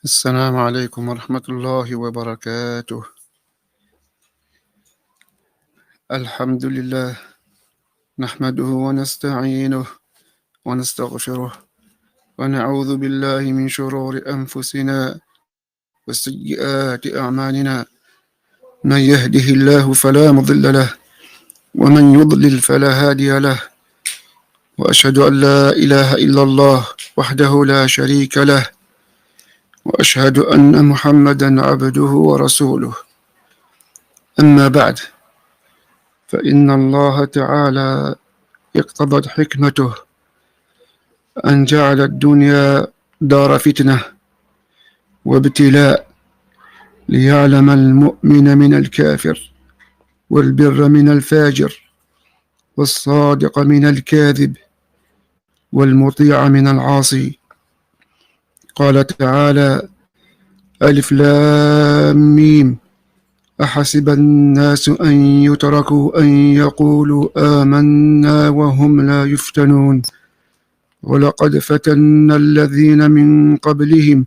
السلام عليكم ورحمة الله وبركاته. الحمد لله نحمده ونستعينه ونستغفره ونعوذ بالله من شرور أنفسنا وسيئات أعمالنا. من يهده الله فلا مضل له ومن يضلل فلا هادي له، وأشهد أن لا إله إلا الله وحده لا شريك له، وأشهد أن محمدا عبده ورسوله. أما بعد، فإن الله تعالى اقتضت حكمته أن جعل الدنيا دار فتنة وابتلاء، ليعلم المؤمن من الكافر، والبر من الفاجر، والصادق من الكاذب، والمطيع من العاصي. قال تعالى: ألف لام ميم، أحسب الناس أن يتركوا أن يقولوا آمنا وهم لا يفتنون، ولقد فتنا الذين من قبلهم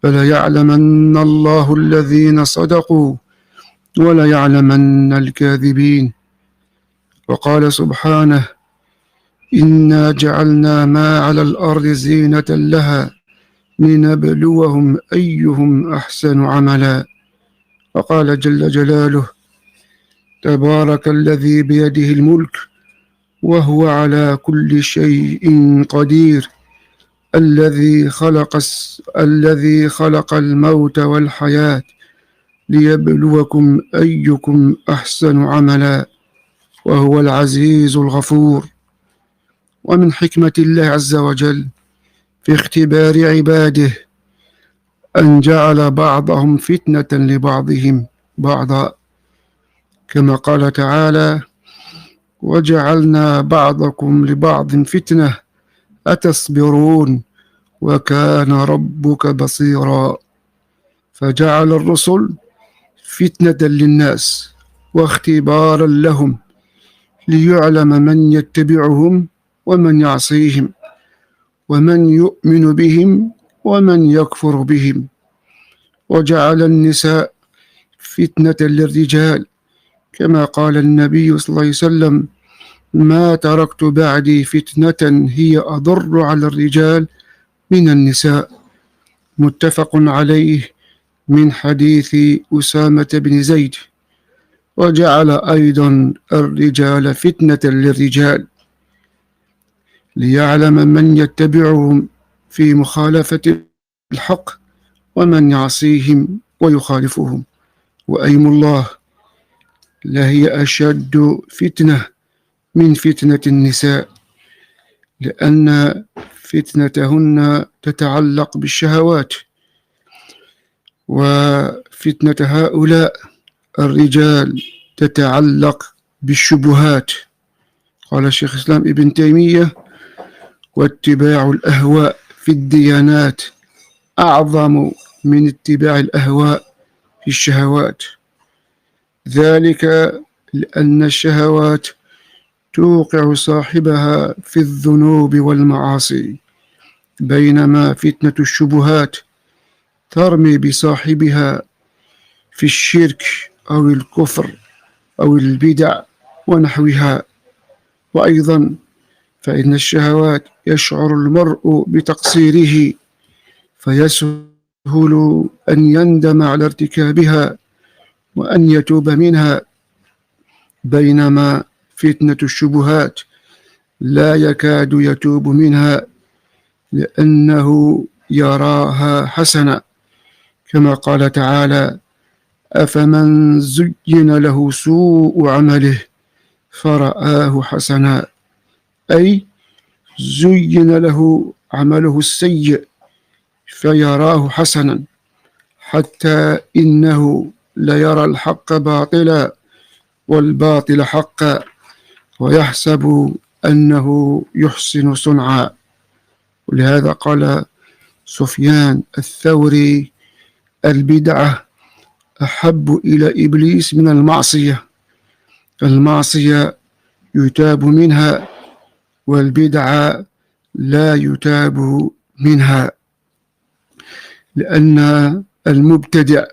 فليعلمن الله الذين صدقوا وليعلمن الكاذبين. وقال سبحانه: إنا جعلنا ما على الأرض زينة لها لنبلوهم أيهم أحسن عملا. وقال جل جلاله: تبارك الذي بيده الملك وهو على كل شيء قدير، الذي خلق الموت والحياة ليبلوكم أيكم أحسن عملا، وهو العزيز الغفور. ومن حكمة الله عز وجل في اختبار عباده أن جعل بعضهم فتنة لبعضهم بعضا، كما قال تعالى: وجعلنا بعضكم لبعض فتنة أتصبرون وكان ربك بصيرا. فجعل الرسل فتنة للناس واختبارا لهم، ليعلم من يتبعهم ومن يعصيهم، ومن يؤمن بهم ومن يكفر بهم. وجعل النساء فتنة للرجال، كما قال النبي صلى الله عليه وسلم: ما تركت بعدي فتنة هي أضر على الرجال من النساء. متفق عليه من حديث أسامة بن زيد. وجعل أيضا الرجال فتنة للرجال، ليعلم من يتبعهم في مخالفة الحق ومن يعصيهم ويخالفهم. وأيم الله لهي أشد فتنة من فتنة النساء، لأن فتنتهن تتعلق بالشهوات، وفتنة هؤلاء الرجال تتعلق بالشبهات. قال الشيخ الإسلام ابن تيمية: واتباع الأهواء في الديانات أعظم من اتباع الأهواء في الشهوات، ذلك لأن الشهوات توقع صاحبها في الذنوب والمعاصي، بينما فتنة الشبهات ترمي بصاحبها في الشرك أو الكفر أو البدع ونحوها. وأيضا فإن الشهوات يشعر المرء بتقصيره فيسهل أن يندم على ارتكابها وأن يتوب منها، بينما فتنة الشبهات لا يكاد يتوب منها لأنه يراها حسنة، كما قال تعالى: أفمن زين له سوء عمله فرآه حسنا، أي زين له عمله السيء فيراه حسنا، حتى إنه ليرى الحق باطلا والباطل حقا، ويحسب أنه يحسن صنعا. ولهذا قال سفيان الثوري: البدعة أحب إلى إبليس من المعصية. المعصية يتاب منها، والبدعة لا يتاب منها. لأن المبتدع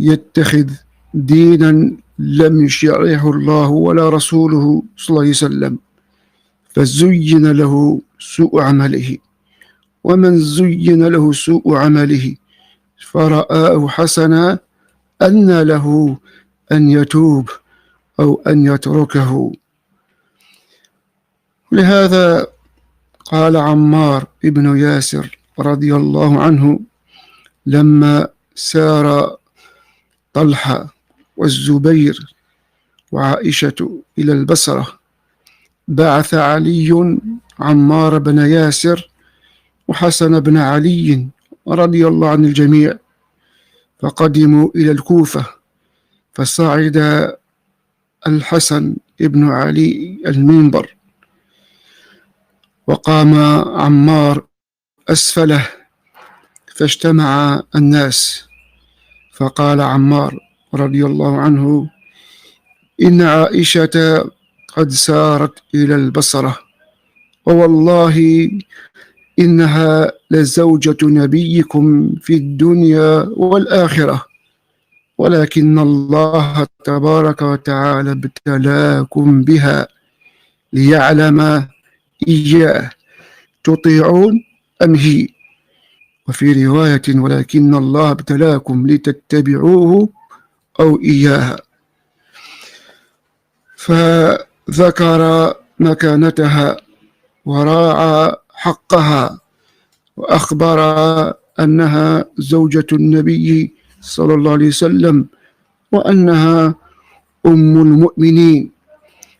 يتخذ دينا لم يشرعه الله ولا رسوله صلى الله عليه وسلم، فزين له سوء عمله، ومن زين له سوء عمله فرآه حسنا أن له أن يتوب أو أن يتركه. لهذا قال عمار بن ياسر رضي الله عنه لما سار طلحة والزبير وعائشة إلى البصرة، بعث علي عمار بن ياسر وحسن بن علي رضي الله عن الجميع، فقدموا إلى الكوفة، فصعد الحسن بن علي المنبر، وقام عمار أسفله، فاجتمع الناس، فقال عمار رضي الله عنه: إن عائشة قد سارت إلى البصرة، ووالله إنها لزوجة نبيكم في الدنيا والآخرة، ولكن الله تبارك وتعالى ابتلاكم بها ليعلم إياه تطيعون أم هي، وفي رواية: ولكن الله ابتلاكم لتتبعوه أو إياها. فذكر مكانتها وراعى حقها، وأخبر أنها زوجة النبي صلى الله عليه وسلم، وأنها أم المؤمنين،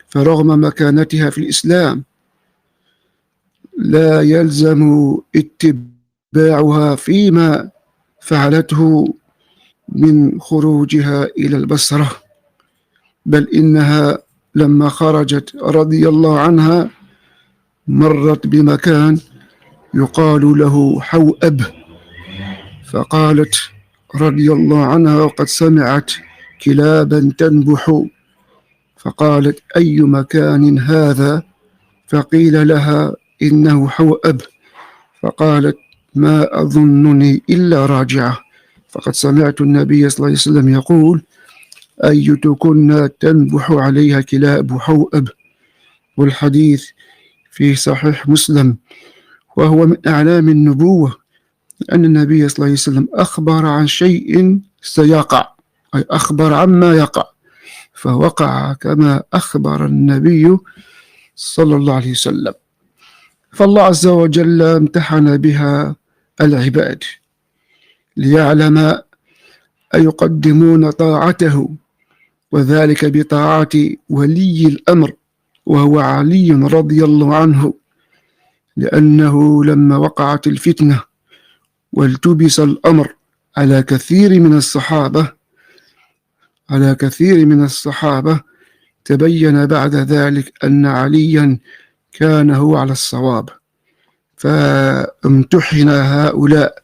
فرغم مكانتها في الإسلام لا يلزم اتباعها فيما فعلته من خروجها إلى البصرة، بل إنها لما خرجت رضي الله عنها مرت بمكان يقال له حوأب، فقالت رضي الله عنها وقد سمعت كلابا تنبح، فقالت: أي مكان هذا؟ فقيل لها: إنه حوأب، فقالت: ما أظنني إلا راجعة، فقد سمعت النبي صلى الله عليه وسلم يقول: أيتكن تنبح عليها كلاب حوأب. والحديث في صحيح مسلم، وهو من أعلام النبوة، أن النبي صلى الله عليه وسلم أخبر عن شيء سيقع، أي أخبر عما يقع، فوقع كما أخبر النبي صلى الله عليه وسلم. فالله عز وجل امتحن بها العباد ليعلم أيقدمون طاعته، وذلك بطاعة ولي الأمر وهو علي رضي الله عنه، لأنه لما وقعت الفتنة والتبس الأمر على كثير من الصحابة تبين بعد ذلك أن عليا كان هو على الصواب، فامتحن هؤلاء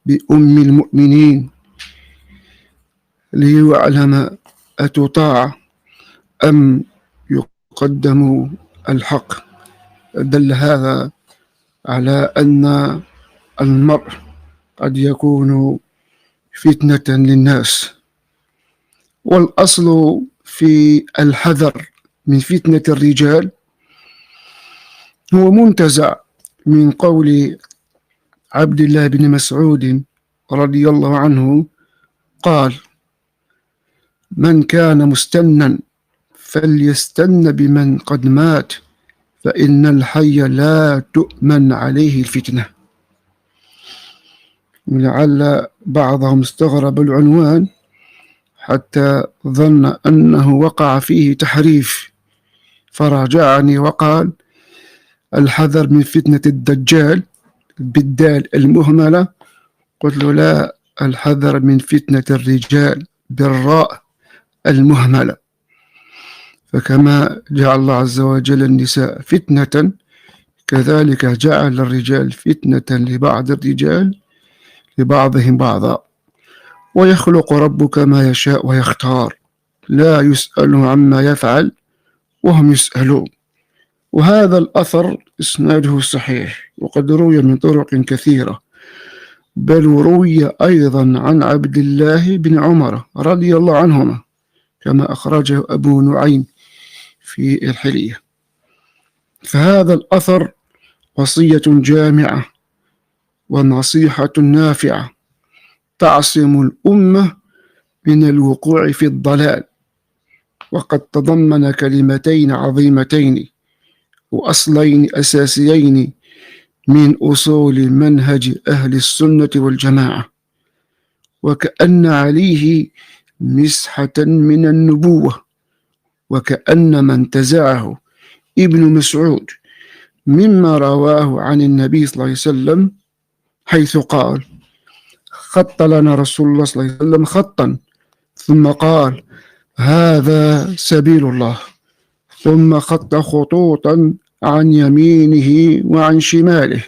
بأم المؤمنين ليعلم أتطاع أم يقدم الحق. دل هذا على أن المرء قد يكون فتنة للناس، والأصل في الحذر من فتنة الرجال هو منتزع من قول عبد الله بن مسعود رضي الله عنه قال: من كان مستنا فليستن بمن قد مات، فإن الحي لا تؤمن عليه الفتنة. لعل بعضهم استغرب العنوان حتى ظن أنه وقع فيه تحريف، فراجعني وقال: الحذر من فتنة الدجال بالدال المهملة. قلت له: لا، الحذر من فتنة الرجال بالراء المهملة. فكما جعل الله عز وجل النساء فتنة، كذلك جعل الرجال فتنة لبعض الرجال لبعضهم بعضا، ويخلق ربك ما يشاء ويختار، لا يسأل عما يفعل وهم يسألون. وهذا الأثر إسناده صحيح، وقد روي من طرق كثيرة، بل روي أيضا عن عبد الله بن عمر رضي الله عنهما كما أخرجه أبو نعيم في الحلية. فهذا الأثر وصية جامعة ونصيحة نافعة تعصم الأمة من الوقوع في الضلال، وقد تضمن كلمتين عظيمتين وأصلين أساسيين من أصول منهج أهل السنة والجماعة، وكأن عليه مسحة من النبوة، وكأن من انتزعه ابن مسعود مما رواه عن النبي صلى الله عليه وسلم، حيث قال: خط لنا رسول الله صلى الله عليه وسلم خطا، ثم قال: هذا سبيل الله، ثم خط خطوطا عن يمينه وعن شماله،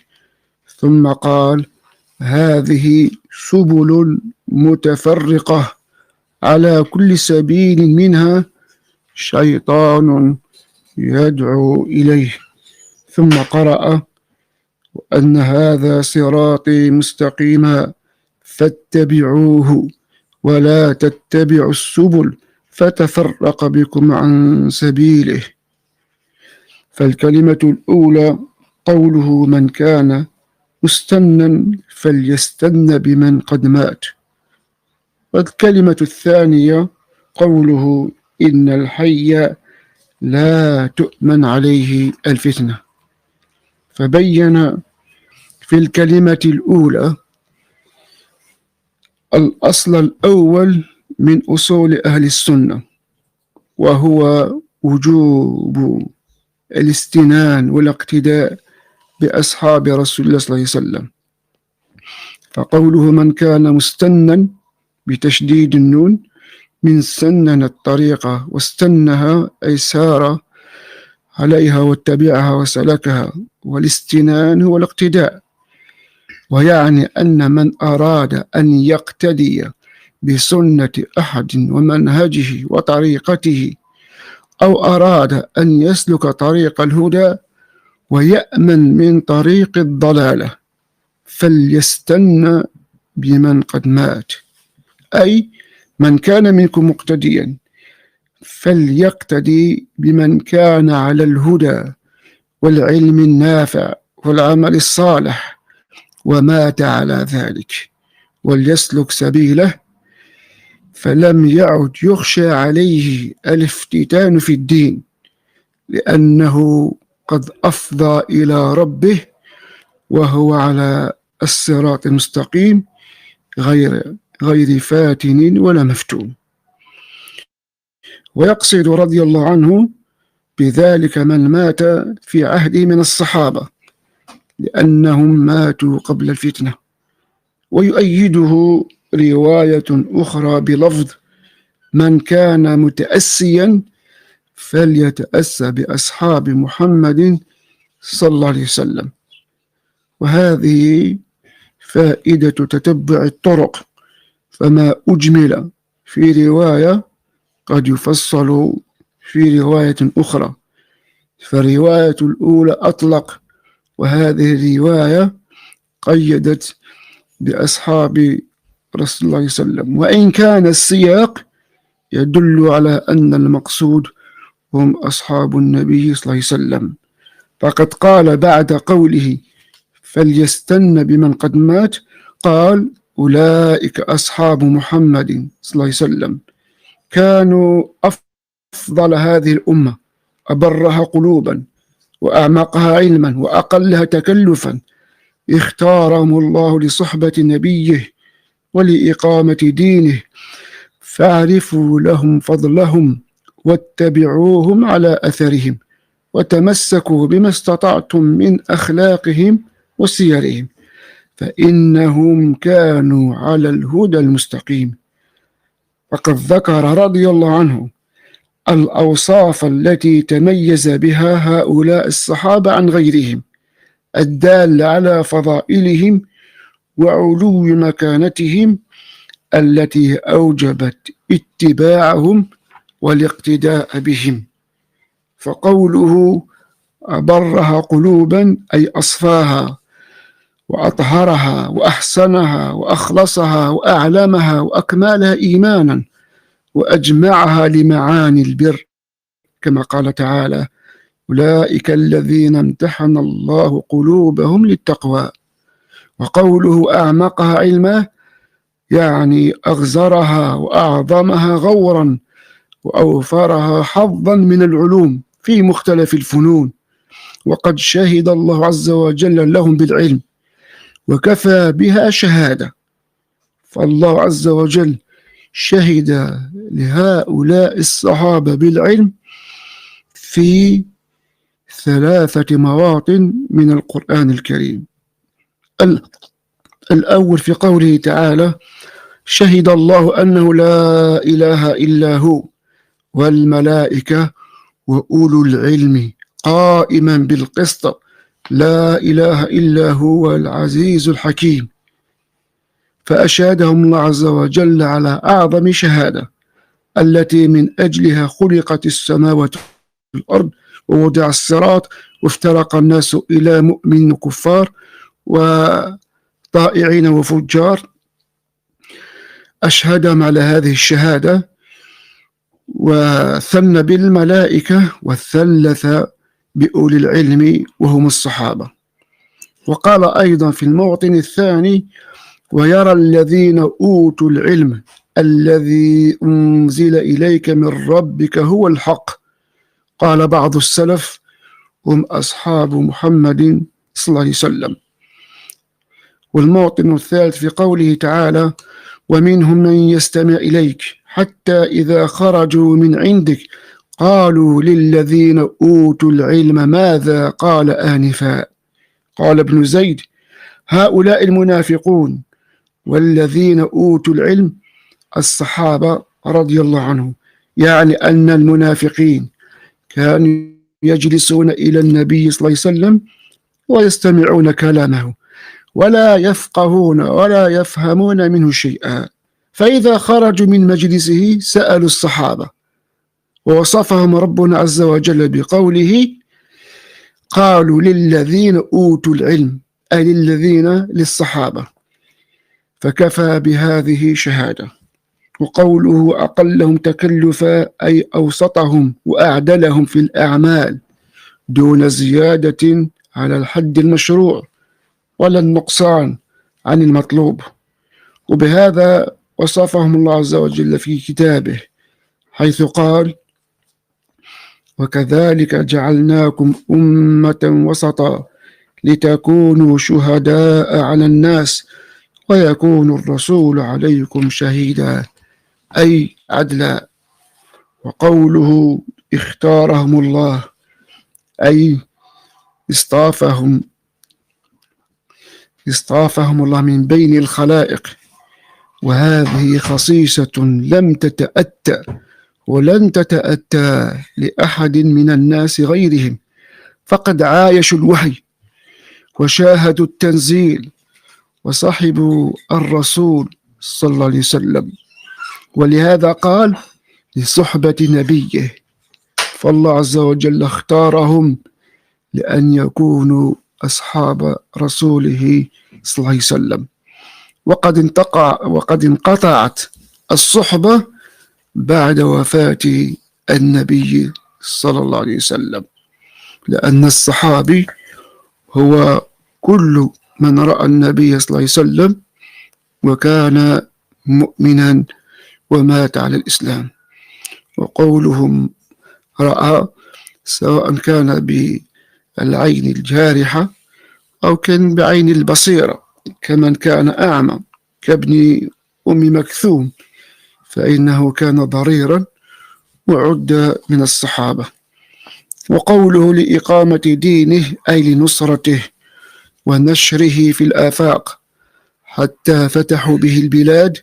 ثم قال: هذه سبل متفرقة على كل سبيل منها شيطان يدعو إليه، ثم قرأ: وأن هذا صراطي مستقيما فاتبعوه ولا تتبعوا السبل فتفرق بكم عن سبيله. فالكلمة الأولى قوله: من كان مستنا فليستن بمن قد مات. والكلمة الثانية قوله: إن الحي لا تؤمن عليه الفتنة. فبين في الكلمة الأولى الأصل الأول من أصول أهل السنة، وهو وجوب الاستنان والاقتداء بأصحاب رسول الله صلى الله عليه وسلم. فقوله: من كان مستنا بتشديد النون من سنن الطريقة واستنها أي سار عليها واتبعها وسلكها، والاستنان هو الاقتداء، ويعني أن من أراد أن يقتدي بسنة أحد ومنهجه وطريقته، أو أراد أن يسلك طريق الهدى ويأمن من طريق الضلالة، فليستن بمن قد مات، أي من كان منكم مقتديا فليقتدي بمن كان على الهدى والعلم النافع والعمل الصالح ومات على ذلك، وليسلك سبيله، فلم يعد يخشى عليه الافتتان في الدين، لأنه قد أفضى إلى ربه وهو على الصراط المستقيم غير فاتن ولا مفتون. ويقصد رضي الله عنه بذلك من مات في عهده من الصحابة، لأنهم ماتوا قبل الفتنة. ويؤيده رواية أخرى بلفظ: من كان متأسيا فليتأسى بأصحاب محمد صلى الله عليه وسلم. وهذه فائدة تتبع الطرق، فما أجمل في رواية قد يفصل في رواية أخرى، فالرواية الأولى أطلق، وهذه الرواية قيدت بأصحاب رسول الله صلى الله عليه وسلم، وإن كان السياق يدل على أن المقصود هم أصحاب النبي صلى الله عليه وسلم. فقد قال بعد قوله: فليستن بمن قد مات، قال: أولئك أصحاب محمد صلى الله عليه وسلم، كانوا أفضل هذه الأمة، أبرها قلوبا وأعمقها علما وأقلها تكلفا، اختارهم الله لصحبة نبيه ولإقامة دينه، فاعرفوا لهم فضلهم واتبعوهم على أثرهم، وتمسكوا بما استطعتم من أخلاقهم وسيرهم، فإنهم كانوا على الهدى المستقيم. وقد ذكر رضي الله عنه الأوصاف التي تميز بها هؤلاء الصحابة عن غيرهم، الدالة على فضائلهم وعلو مكانتهم، التي أوجبت اتباعهم والاقتداء بهم. فقوله: أبرها قلوبا أي أصفاها وأطهرها وأحسنها وأخلصها وأعلمها وأكملها إيمانا وأجمعها لمعاني البر، كما قال تعالى: أولئك الذين امتحن الله قلوبهم للتقوى. وقوله أعمقها علما يعني أغزرها وأعظمها غورا وأوفرها حظا من العلوم في مختلف الفنون، وقد شهد الله عز وجل لهم بالعلم وكفى بها شهادة. فالله عز وجل شهد لهؤلاء الصحابة بالعلم في 3 مواطن من القرآن الكريم. الأول في قوله تعالى: شهد الله أنه لا إله إلا هو والملائكة وأولو العلم قائما بالقسط لا إله إلا هو العزيز الحكيم. فأشهدهم الله عز وجل على أعظم شهادة التي من أجلها خلقت السماوات والأرض ووضع الصراط وافترق الناس إلى مؤمن وكفار وطائعين وفجار. أشهدهم على هذه الشهادة وثنى بالملائكة وثلث بأولي العلم وهم الصحابة. وقال أيضا في الموطن الثاني: ويرى الذين أوتوا العلم الذي أنزل إليك من ربك هو الحق. قال بعض السلف: هم أصحاب محمد صلى الله عليه وسلم. والموطن الثالث في قوله تعالى: ومنهم من يستمع إليك حتى إذا خرجوا من عندك قالوا للذين أوتوا العلم ماذا قال آنفا. قال ابن زيد: هؤلاء المنافقون، والذين أوتوا العلم الصحابة رضي الله عنهم، يعني أن المنافقين كانوا يجلسون إلى النبي صلى الله عليه وسلم ويستمعون كلامه ولا يفقهون ولا يفهمون منه شيئا، فإذا خرجوا من مجلسه سألوا الصحابة، ووصفهم ربنا عز وجل بقوله: قالوا للذين أوتوا العلم، أي للصحابة، فكفى بهذه شهادة. وقوله أقلهم تكلفا أي أوسطهم وأعدلهم في الأعمال دون زيادة على الحد المشروع ولا النقصان عن المطلوب. وبهذا وصفهم الله عز وجل في كتابه حيث قال: وكذلك جعلناكم أمة وسطا لتكونوا شهداء على الناس ويكون الرسول عليكم شهيدا، أي عدلا. وقوله اختارهم الله أي اصطافهم الله من بين الخلائق، وهذه خصيصة لم تتأتى ولن تتأتى لأحد من الناس غيرهم، فقد عايشوا الوحي وشاهدوا التنزيل وصحبوا الرسول صلى الله عليه وسلم، ولهذا قال: لصحبة نبيه. فالله عز وجل اختارهم لأن يكونوا أصحاب رسوله صلى الله عليه وسلم. وقد انقطعت الصحبة بعد وفاة النبي صلى الله عليه وسلم، لأن الصحابي هو كل من رأى النبي صلى الله عليه وسلم وكان مؤمنا ومات على الإسلام. وقولهم رأى سواء كان بالعين الجارحة أو كان بعين البصيرة كمن كان أعمى كابن أم مكثوم، فإنه كان ضريرا وعد من الصحابة. وقوله لإقامة دينه أي لنصرته ونشره في الآفاق حتى فتحوا به البلاد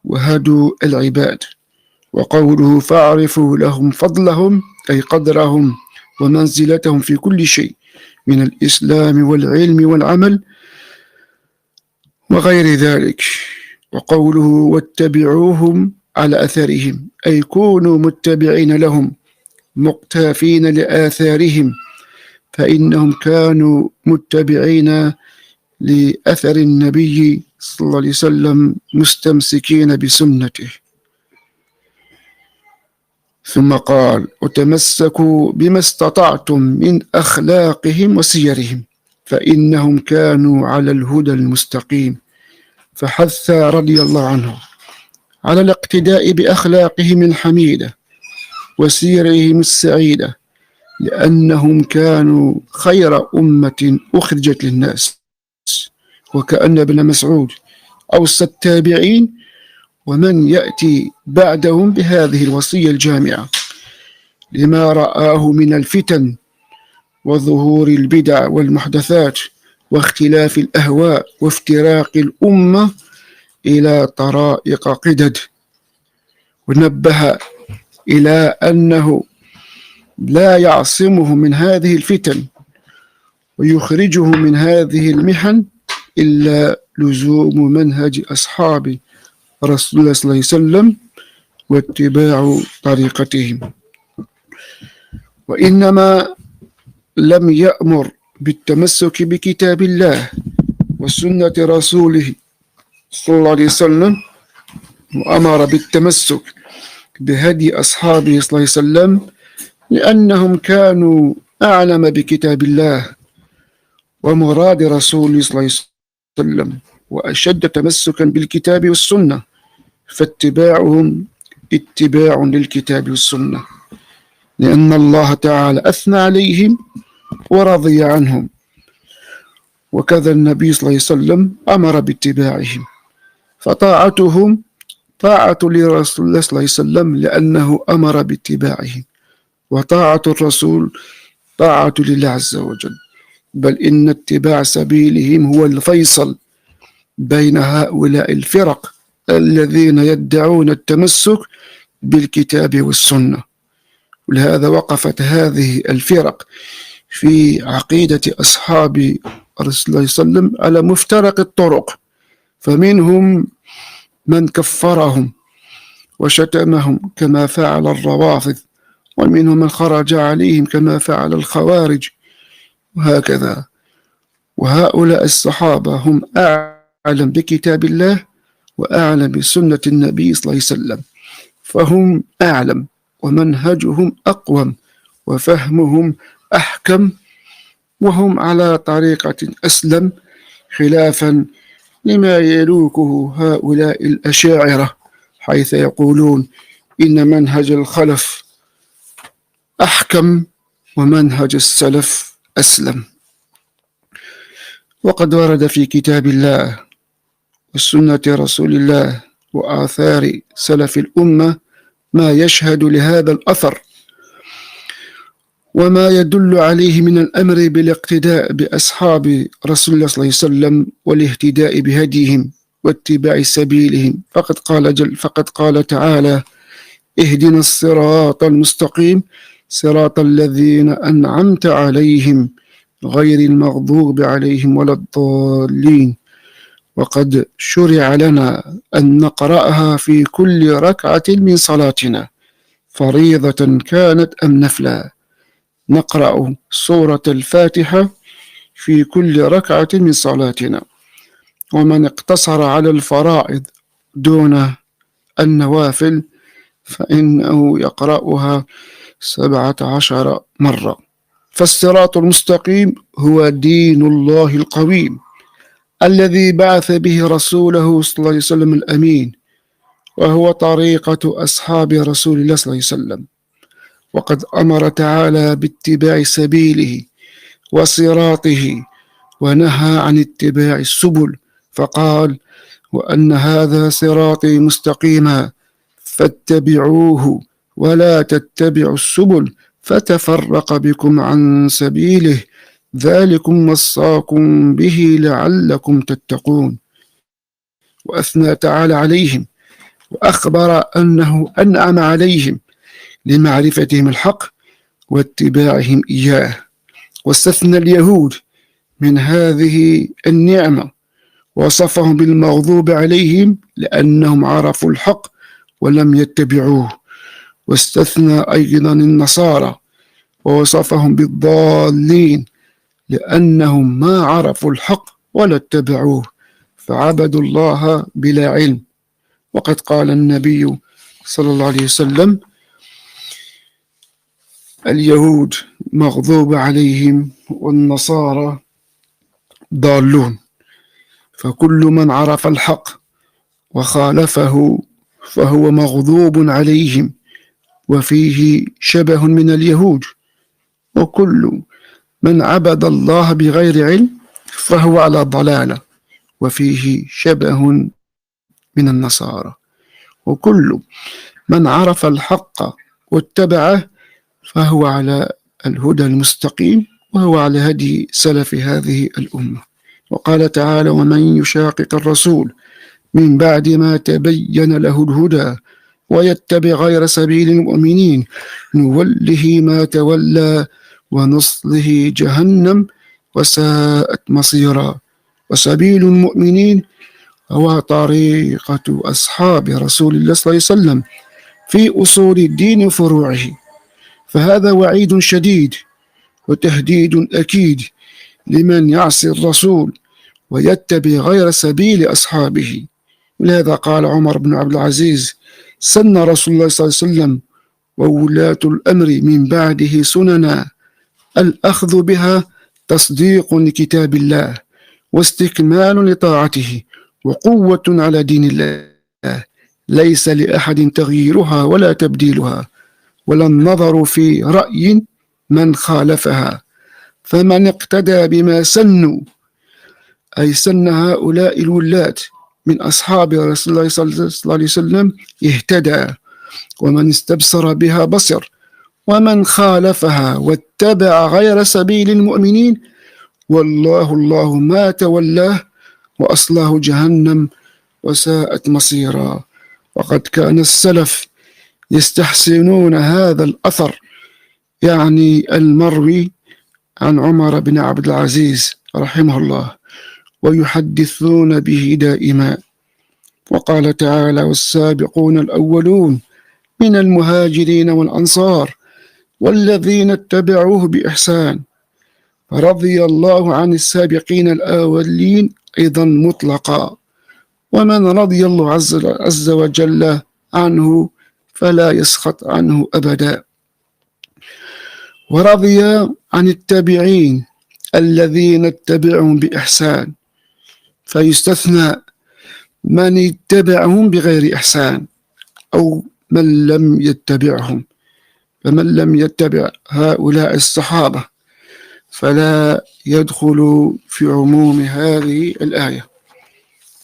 وهدوا العباد. وقوله فاعرفوا لهم فضلهم أي قدرهم ومنزلتهم في كل شيء من الإسلام والعلم والعمل وغير ذلك. وقوله واتبعوهم على أثرهم أي كونوا متبعين لهم مقتافين لآثارهم، فإنهم كانوا متبعين لأثر النبي صلى الله عليه وسلم مستمسكين بسنته. ثم قال: وتمسكوا بما استطعتم من أخلاقهم وسيرهم فإنهم كانوا على الهدى المستقيم. فحث رضي الله عنه على الاقتداء بأخلاقهم الحميدة وسيرهم السعيدة، لأنهم كانوا خير أمة أخرجت للناس. وكأن ابن مسعود أوصى التابعين ومن يأتي بعدهم بهذه الوصية الجامعة لما رآه من الفتن وظهور البدع والمحدثات واختلاف الأهواء وافتراق الأمة إلى طرائق قدد. ونبه إلى أنه لا يعصمه من هذه الفتن ويخرجه من هذه المحن إلا لزوم منهج أصحاب رسول الله صلى الله عليه وسلم واتباع طريقتهم. وإنما لم يأمر بالتمسك بكتاب الله وسنة رسوله صلى الله عليه وسلم، وأمر بالتمسك بهدي أصحابه صلى الله عليه وسلم لأنهم كانوا أعلم بكتاب الله ومراد رسوله صلى الله عليه وسلم وأشد تمسكا بالكتاب والسنة، فاتباعهم اتباع للكتاب والسنة، لأن الله تعالى أثنى عليهم ورضي عنهم، وكذا النبي صلى الله عليه وسلم أمر باتباعهم، فطاعتهم طاعة لرسول الله صلى الله عليه وسلم لأنه أمر باتباعهم، وطاعة الرسول طاعة لله عز وجل، بل إن اتباع سبيلهم هو الفيصل بين هؤلاء الفرق الذين يدعون التمسك بالكتاب والسنة. ولهذا وقفت هذه الفرق في عقيدة أصحاب رسول الله صلى الله عليه وسلم على مفترق الطرق، فمنهم من كفرهم وشتمهم كما فعل الروافض، ومنهم من خرج عليهم كما فعل الخوارج، وهكذا. وهؤلاء الصحابة هم أعلم بكتاب الله وأعلم بسنة النبي صلى الله عليه وسلم، فهم أعلم ومنهجهم أقوم وفهمهم أحكم، وهم على طريقة أسلم، خلافا لما يلوكه هؤلاء الأشاعرة حيث يقولون إن منهج الخلف أحكم ومنهج السلف أسلم. وقد ورد في كتاب الله وسنة رسول الله وآثار سلف الأمة ما يشهد لهذا الأثر وما يدل عليه من الأمر بالاقتداء بأصحاب رسول الله صلى الله عليه وسلم والاهتداء بهديهم واتباع سبيلهم. فقد قال تعالى: اهدنا الصراط المستقيم صراط الذين أنعمت عليهم غير المغضوب عليهم ولا الضالين. وقد شرع لنا أن نقرأها في كل ركعة من صلاتنا فريضة كانت أم نفلا. نقرأ سورة الفاتحة في كل ركعة من صلاتنا، ومن اقتصر على الفرائض دون النوافل فإنه يقرأها 17 مرة. فالصراط المستقيم هو دين الله القويم الذي بعث به رسوله صلى الله عليه وسلم الأمين، وهو طريقة أصحاب رسول الله صلى الله عليه وسلم. وقد أمر تعالى باتباع سبيله وصراطه ونهى عن اتباع السبل، فقال: وأن هذا صراطي مستقيما فاتبعوه ولا تتبعوا السبل فتفرق بكم عن سبيله ذلكم وصاكم به لعلكم تتقون. وأثنى تعالى عليهم وأخبر أنه أنعم عليهم لمعرفتهم الحق واتباعهم إياه، واستثنى اليهود من هذه النعمة ووصفهم بالمغضوب عليهم لأنهم عرفوا الحق ولم يتبعوه، واستثنى أيضا النصارى ووصفهم بالضالين لأنهم ما عرفوا الحق ولا اتبعوه فعبدوا الله بلا علم. وقد قال النبي صلى الله عليه وسلم: اليهود مغضوب عليهم والنصارى ضالون، فكل من عرف الحق وخالفه فهو مغضوب عليهم، وفيه شبه من اليهود، وكل من عبد الله بغير علم فهو على ضلالة، وفيه شبه من النصارى، وكل من عرف الحق واتبعه فهو على الهدى المستقيم، وهو على هدي سلف هذه الأمة. وقال تعالى: ومن يشاقق الرسول من بعد ما تبين له الهدى ويتبع غير سبيل المؤمنين نوله ما تولى ونصله جهنم وساءت مصيرا. وسبيل المؤمنين هو طريقة أصحاب رسول الله صلى الله عليه وسلم في أصول الدين وفروعه، فهذا وعيد شديد وتهديد أكيد لمن يعصي الرسول ويتبع غير سبيل أصحابه. ولهذا قال عمر بن عبد العزيز: سن رسول الله صلى الله عليه وسلم وولاة الأمر من بعده سننا، الأخذ بها تصديق لكتاب الله واستكمال لطاعته وقوة على دين الله، ليس لأحد تغييرها ولا تبديلها ولا النظر في رأي من خالفها. فمن اقتدى بما سنوا، أي سن هؤلاء الولاة من أصحاب رسول الله صلى الله عليه وسلم، اهتدى، ومن استبصر بها بصر، ومن خالفها واتبع غير سبيل المؤمنين الله ما تولاه وأصلاه جهنم وساءت مصيرا. وقد كان السلف يستحسنون هذا الأثر، يعني المروي عن عمر بن عبد العزيز رحمه الله، ويحدثون به دائما. وقال تعالى: والسابقون الأولون من المهاجرين والأنصار والذين اتبعوه بإحسان رضي الله عن السابقين الأولين أيضا مطلقا، ومن رضي الله عز وجل عنه فلا يسخط عنه أبدا. ورضي عن التابعين الذين اتبعهم بإحسان، فيستثنى من يتبعهم بغير إحسان أو من لم يتبعهم، فمن لم يتبع هؤلاء الصحابة فلا يدخل في عموم هذه الآية.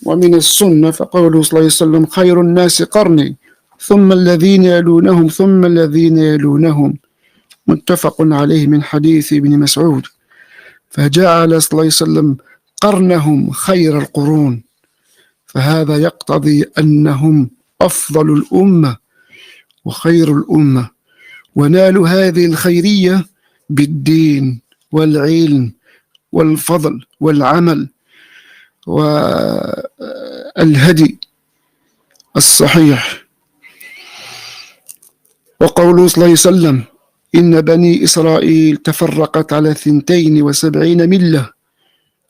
ومن السنة فقوله صلى الله عليه وسلم: خير الناس قرني ثم الذين يلونهم ثم الذين يلونهم، متفق عليه من حديث ابن مسعود. فجعل صلى الله عليه وسلم قرنهم خير القرون، فهذا يقتضي أنهم أفضل الأمة وخير الأمة، ونالوا هذه الخيرية بالدين والعلم والفضل والعمل والهدي الصحيح. وقوله صلى الله عليه وسلم: إن بني إسرائيل تفرقت على 72 ملة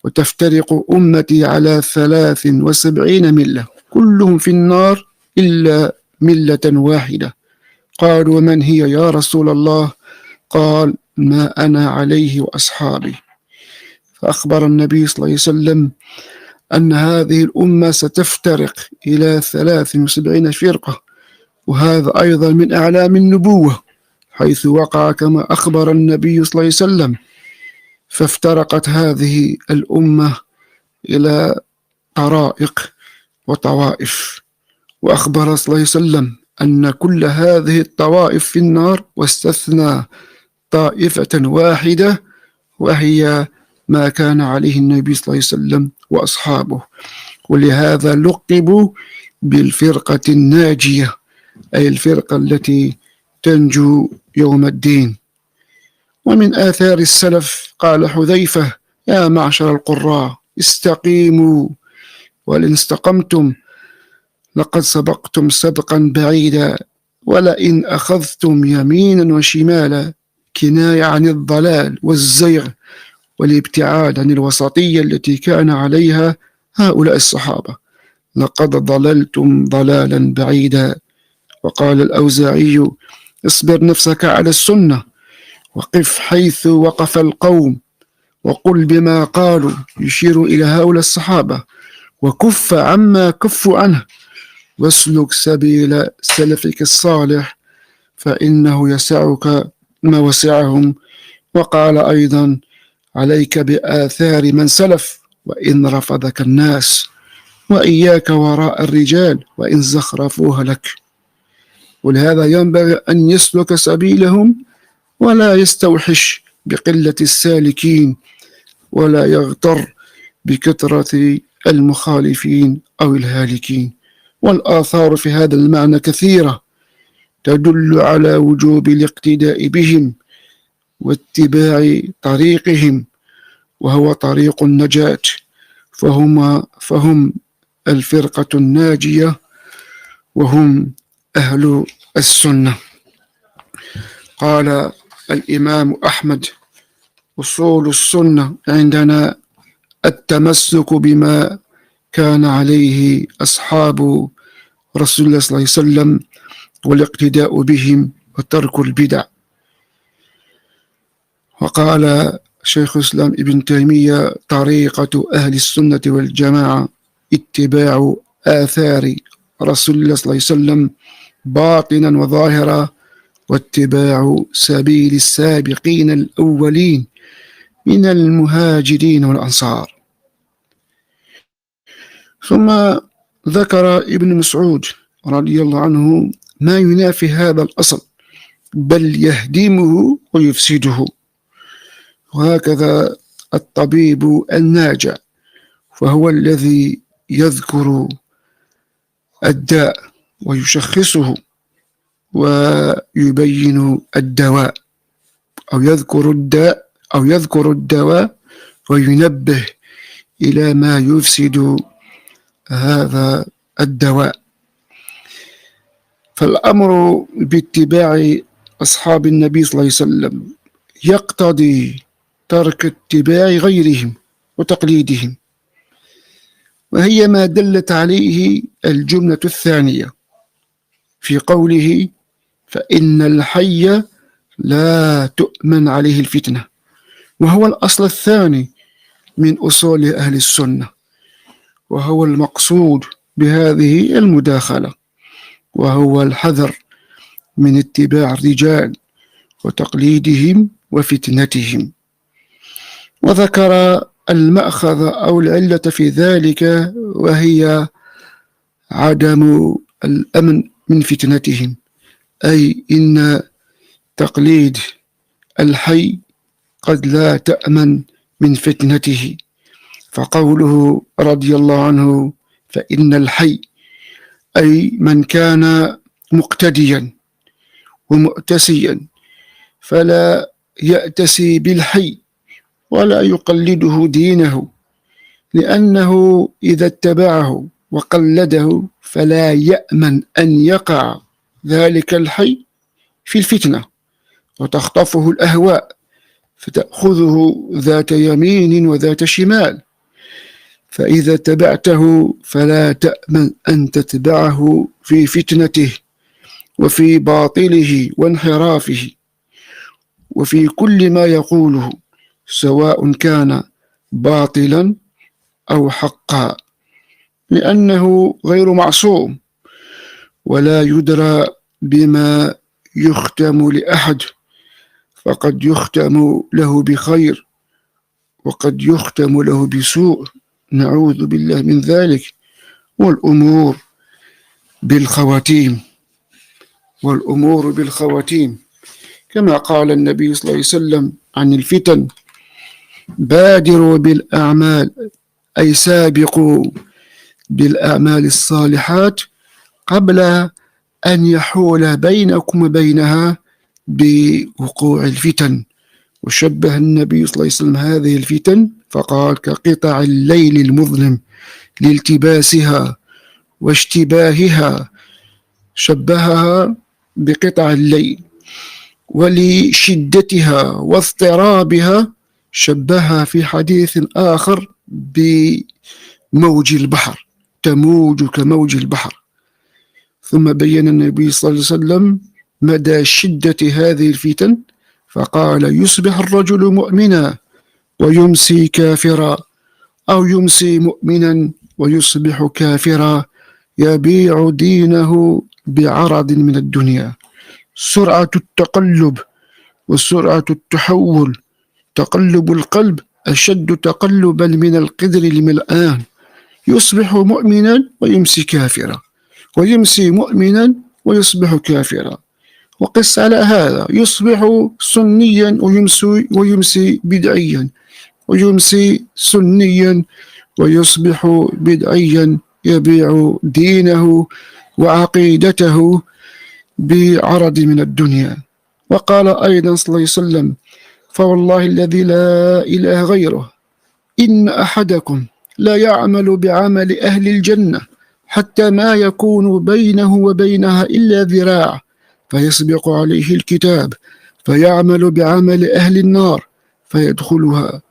وتفترق أمتي على 73 ملة كلهم في النار إلا ملة واحدة. قالوا: ومن هي يا رسول الله؟ قال: ما أنا عليه وأصحابي. فأخبر النبي صلى الله عليه وسلم أن هذه الأمة ستفترق إلى 73 فرقة، وهذا أيضا من أعلام النبوة، حيث وقع كما أخبر النبي صلى الله عليه وسلم. فافترقت هذه الأمة إلى طرائق وطوائف، وأخبر صلى الله عليه وسلم أن كل هذه الطوائف في النار، واستثنى طائفة واحدة وهي ما كان عليه النبي صلى الله عليه وسلم وأصحابه، ولهذا لقبوا بالفرقة الناجية، أي الفرقة التي تنجو يوم الدين. ومن آثار السلف قال حذيفة: يا معشر القراء استقيموا، ولئن استقمتم لقد سبقتم سبقا بعيدا، ولئن أخذتم يمينا وشمالا، كناية عن الضلال والزيغ والابتعاد عن الوسطية التي كان عليها هؤلاء الصحابة. لقد ضللتم ضلالا بعيدا. وقال الأوزاعي: اصبر نفسك على السنة، وقف حيث وقف القوم، وقل بما قالوا، يشير إلى هؤلاء الصحابة، وكف عما كفوا عنه، واسلك سبيل سلفك الصالح، فإنه يسعك ما وسعهم. وقال أيضا: عليك بآثار من سلف وإن رفضك الناس، وإياك وراء الرجال وإن زخرفوها لك. ولهذا ينبغي أن يسلك سبيلهم ولا يستوحش بقلة السالكين، ولا يغتر بكثرة المخالفين أو الهالكين. والآثار في هذا المعنى كثيرة تدل على وجوب الاقتداء بهم واتباع طريقهم، وهو طريق النجاة، فهم الفرقة الناجية، وهم أهل السنة. قال الإمام أحمد: أصول السنة عندنا التمسك بما كان عليه أصحاب رسول الله صلى الله عليه وسلم، والاقتداء بهم، وترك البدع. وقال شيخ الإسلام ابن تيمية: طريقة أهل السنة والجماعة اتباع آثار رسول الله صلى الله عليه وسلم باطنا وظاهرا، واتباع سبيل السابقين الأولين من المهاجرين والأنصار. ثم ذكر ابن مسعود رضي الله عنه ما ينافي هذا الأصل، بل يهدمه ويفسده. وهكذا الطبيب الناجع، فهو الذي يذكر الداء ويشخصه ويبين الدواء، أو يذكر الدواء وينبه إلى ما يفسد هذا الدواء. فالأمر باتباع أصحاب النبي صلى الله عليه وسلم يقتضي ترك اتباع غيرهم وتقليدهم، وهي ما دلت عليه الجملة الثانية في قوله: فإن الحي لا تؤمن عليه الفتنة، وهو الأصل الثاني من أصول أهل السنة، وهو المقصود بهذه المداخلة، وهو الحذر من اتباع الرجال وتقليدهم وفتنتهم. وذكر المأخذ أو العلة في ذلك، وهي عدم الأمن من فتنتهم، أي إن تقليد الحي قد لا تأمن من فتنته. فقوله رضي الله عنه: فإن الحي، أي من كان مقتديا ومؤتسيا، فلا يأتسي بالحي ولا يقلده دينه، لأنه إذا اتبعه وقلده فلا يأمن أن يقع ذلك الحي في الفتنة وتخطفه الأهواء فتأخذه ذات يمين وذات شمال. فإذا تبعته فلا تأمن أن تتبعه في فتنته وفي باطله وانحرافه وفي كل ما يقوله، سواء كان باطلا أو حقا، لأنه غير معصوم، ولا يدرى بما يختم لأحد، فقد يختم له بخير وقد يختم له بسوء، نعوذ بالله من ذلك. والأمور بالخواتيم، كما قال النبي صلى الله عليه وسلم عن الفتن: بادروا بالأعمال، أي سابقوا بالأعمال الصالحات قبل أن يحول بينكم وبينها بوقوع الفتن. وشبه النبي صلى الله عليه وسلم هذه الفتن فقال: كقطع الليل المظلم لالتباسها واشتباهها، شبهها بقطع الليل ولشدتها واضطرابها شبهها في حديث آخر بموج البحر، تموج كموج البحر. ثم بين النبي صلى الله عليه وسلم مدى شدة هذه الفتن، فقال: يصبح الرجل مؤمنا ويمسي كافرا، أو يمسي مؤمنا ويصبح كافرا، يبيع دينه بعرض من الدنيا. سرعة التقلب وسرعة التحول، تقلب القلب أشد تقلبا من القدر الملآن. يصبح مؤمنا ويمسي كافرا، ويمسي مؤمنا ويصبح كافرا. وقس على هذا، يصبح سنيا ويمسي بدعيا، ويمسي سنيا ويصبح بدعيا، يبيع دينه وعقيدته بعرض من الدنيا. وقال أيضا صلى الله عليه وسلم: فوالله الذي لا إله غيره إن أحدكم لا يعمل بعمل أهل الجنة حتى ما يكون بينه وبينها إلا ذراع، فيسبق عليه الكتاب فيعمل بعمل أهل النار فيدخلها.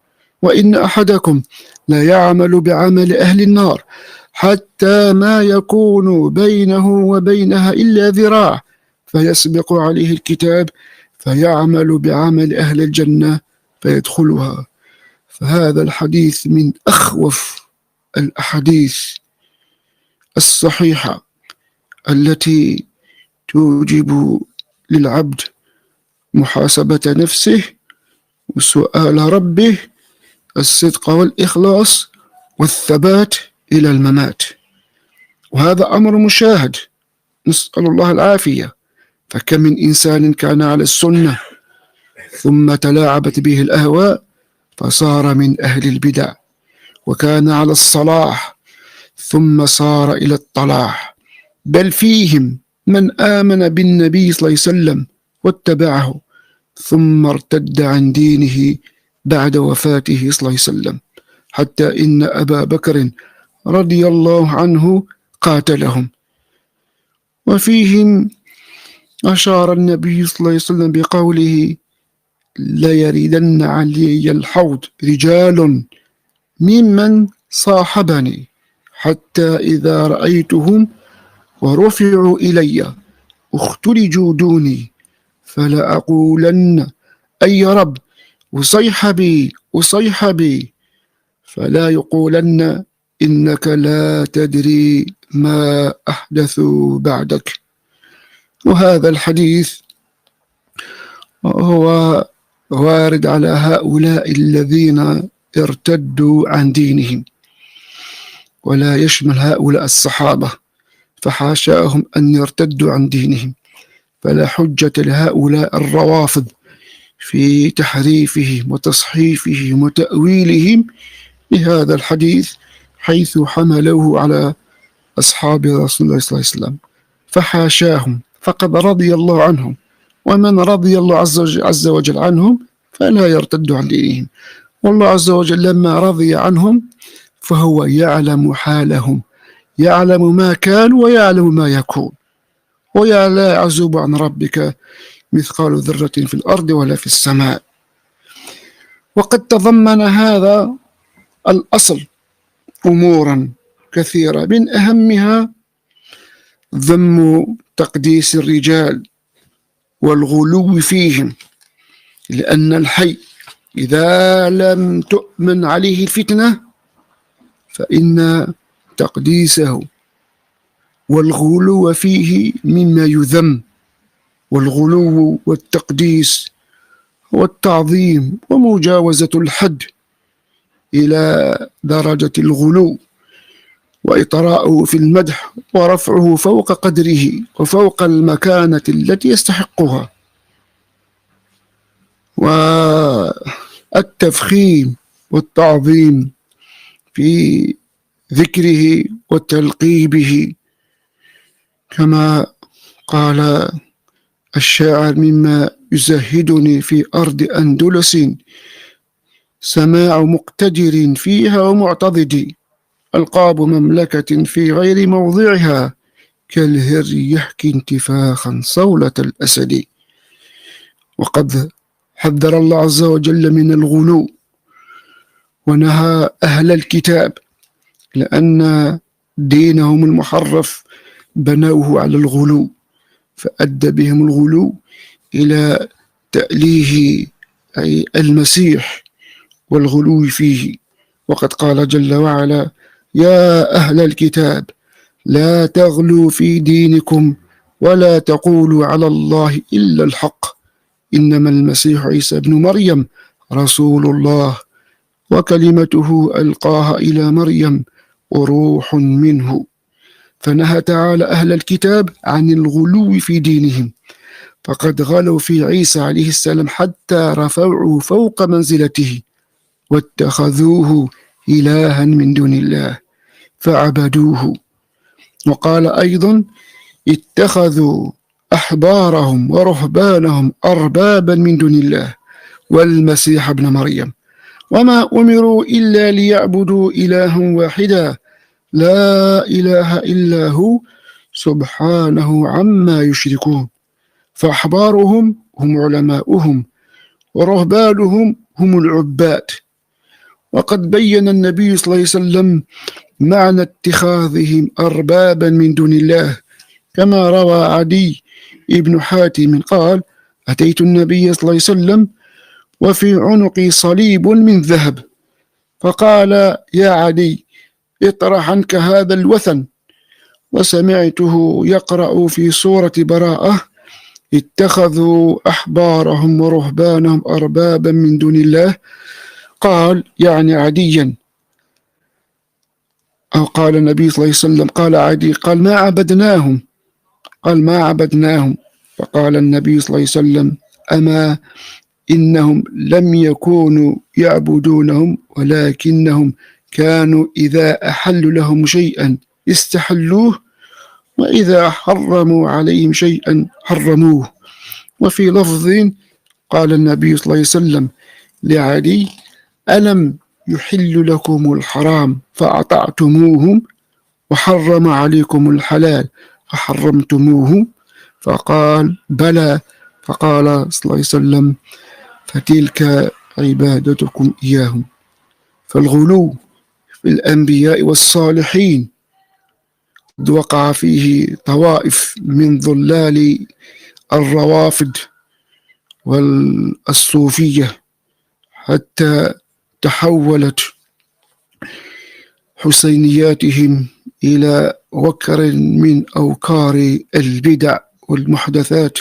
وإن أحدكم لا يعمل بعمل أهل النار حتى ما يكون بينه وبينها إلا ذراع، فيسبق عليه الكتاب فيعمل بعمل أهل الجنة فيدخلها. فهذا الحديث من أخوف الأحاديث الصحيحة التي توجب للعبد محاسبة نفسه وسؤال ربه، الصدق والإخلاص والثبات إلى الممات. وهذا أمر مشاهد، نسأل الله العافية. فكم من إنسان كان على السنة ثم تلاعبت به الأهواء فصار من أهل البدع، وكان على الصلاح ثم صار إلى الطلاح. بل فيهم من آمن بالنبي صلى الله عليه وسلم واتبعه ثم ارتد عن دينه بعد وفاته صلى الله عليه وسلم، حتى إن أبا بكر رضي الله عنه قاتلهم. وفيهم أشار النبي صلى الله عليه وسلم بقوله: ليردن علي الحوض رجال ممن صاحبني حتى إذا رأيتهم ورفعوا إلي اختلجوا دوني فلا أقولن أي رب أصيح بي، فلا يقولن إنك لا تدري ما أحدثوا بعدك. وهذا الحديث هو وارد على هؤلاء الذين ارتدوا عن دينهم، ولا يشمل هؤلاء الصحابة، فحاشاهم أن يرتدوا عن دينهم. فلا حجة لهؤلاء الروافض في تحريفهم وتصحيفهم وتأويلهم لهذا الحديث، حيث حملوه على أصحاب رسول الله صلى الله عليه وسلم. فحاشاهم، فقد رضي الله عنهم، ومن رضي الله عز وجل عنهم فلا يرتد عن دينهم. والله عز وجل لما رضي عنهم فهو يعلم حالهم، يعلم ما كان ويعلم ما يكون، ولا يعزب عن ربك مثقال ذرة في الأرض ولا في السماء. وقد تضمن هذا الأصل أمورا كثيرة، من أهمها ذم تقديس الرجال والغلو فيهم، لأن الحي إذا لم تؤمن عليه الفتنة فإن تقديسه والغلو فيه مما يذم. والغلو والتقديس هو التعظيم ومجاوزة الحد إلى درجة الغلو، وإطراءه في المدح ورفعه فوق قدره وفوق المكانة التي يستحقها، والتفخيم والتعظيم في ذكره وتلقيبه، كما قال الشاعر: مما يزهدني في أرض أندلس سماع مقتدر فيها ومعتضد، ألقاب مملكة في غير موضعها كالهر يحكي انتفاخا صولة الأسد. وقد حذر الله عز وجل من الغلو ونهى أهل الكتاب لأن دينهم المحرف بنوه على الغلو، فأدى بهم الغلو إلى تأليه أي المسيح والغلو فيه. وقد قال جل وعلا: يا أهل الكتاب لا تغلوا في دينكم ولا تقولوا على الله إلا الحق إنما المسيح عيسى ابن مريم رسول الله وكلمته ألقاها إلى مريم وروح منه. فنهى تعالى أهل الكتاب عن الغلو في دينهم، فقد غلوا في عيسى عليه السلام حتى رفعوا فوق منزلته واتخذوه إلها من دون الله فعبدوه. وقال أيضا: اتخذوا أحبارهم ورهبانهم أربابا من دون الله والمسيح ابن مريم وما أمروا إلا ليعبدوا إلها واحدا لا إله إلا هو سبحانه عما يشركون. فأحبارهم هم علماؤهم ورهبانهم هم العباد. وقد بين النبي صلى الله عليه وسلم معنى اتخاذهم أربابا من دون الله، كما روى عدي ابن حاتم قال: أتيت النبي صلى الله عليه وسلم وفي عنقي صليب من ذهب، فقال: يا عدي اطرح عنك هذا الوثن. وسمعته يقرأ في سورة براءة: اتخذوا أحبارهم ورهبانهم أربابا من دون الله. قال يعني عديا، أو قال النبي صلى الله عليه وسلم قال عدي قال: ما عبدناهم. قال: ما عبدناهم. فقال النبي صلى الله عليه وسلم: أما إنهم لم يكونوا يعبدونهم ولكنهم كانوا إذا أحلوا لهم شيئا استحلوه وإذا حرموا عليهم شيئا حرموه. وفي لفظ قال النبي صلى الله عليه وسلم لعلي: ألم يحل لكم الحرام فأطعتموهم وحرم عليكم الحلال فحرمتموه؟ فقال: بلى. فقال صلى الله عليه وسلم: فتلك عبادتكم إياهم. فالغلو في الأنبياء والصالحين قد وقع فيه طوائف من ضلال الروافد والصوفية، حتى تحولت حسينياتهم إلى وكر من أوكار البدع والمحدثات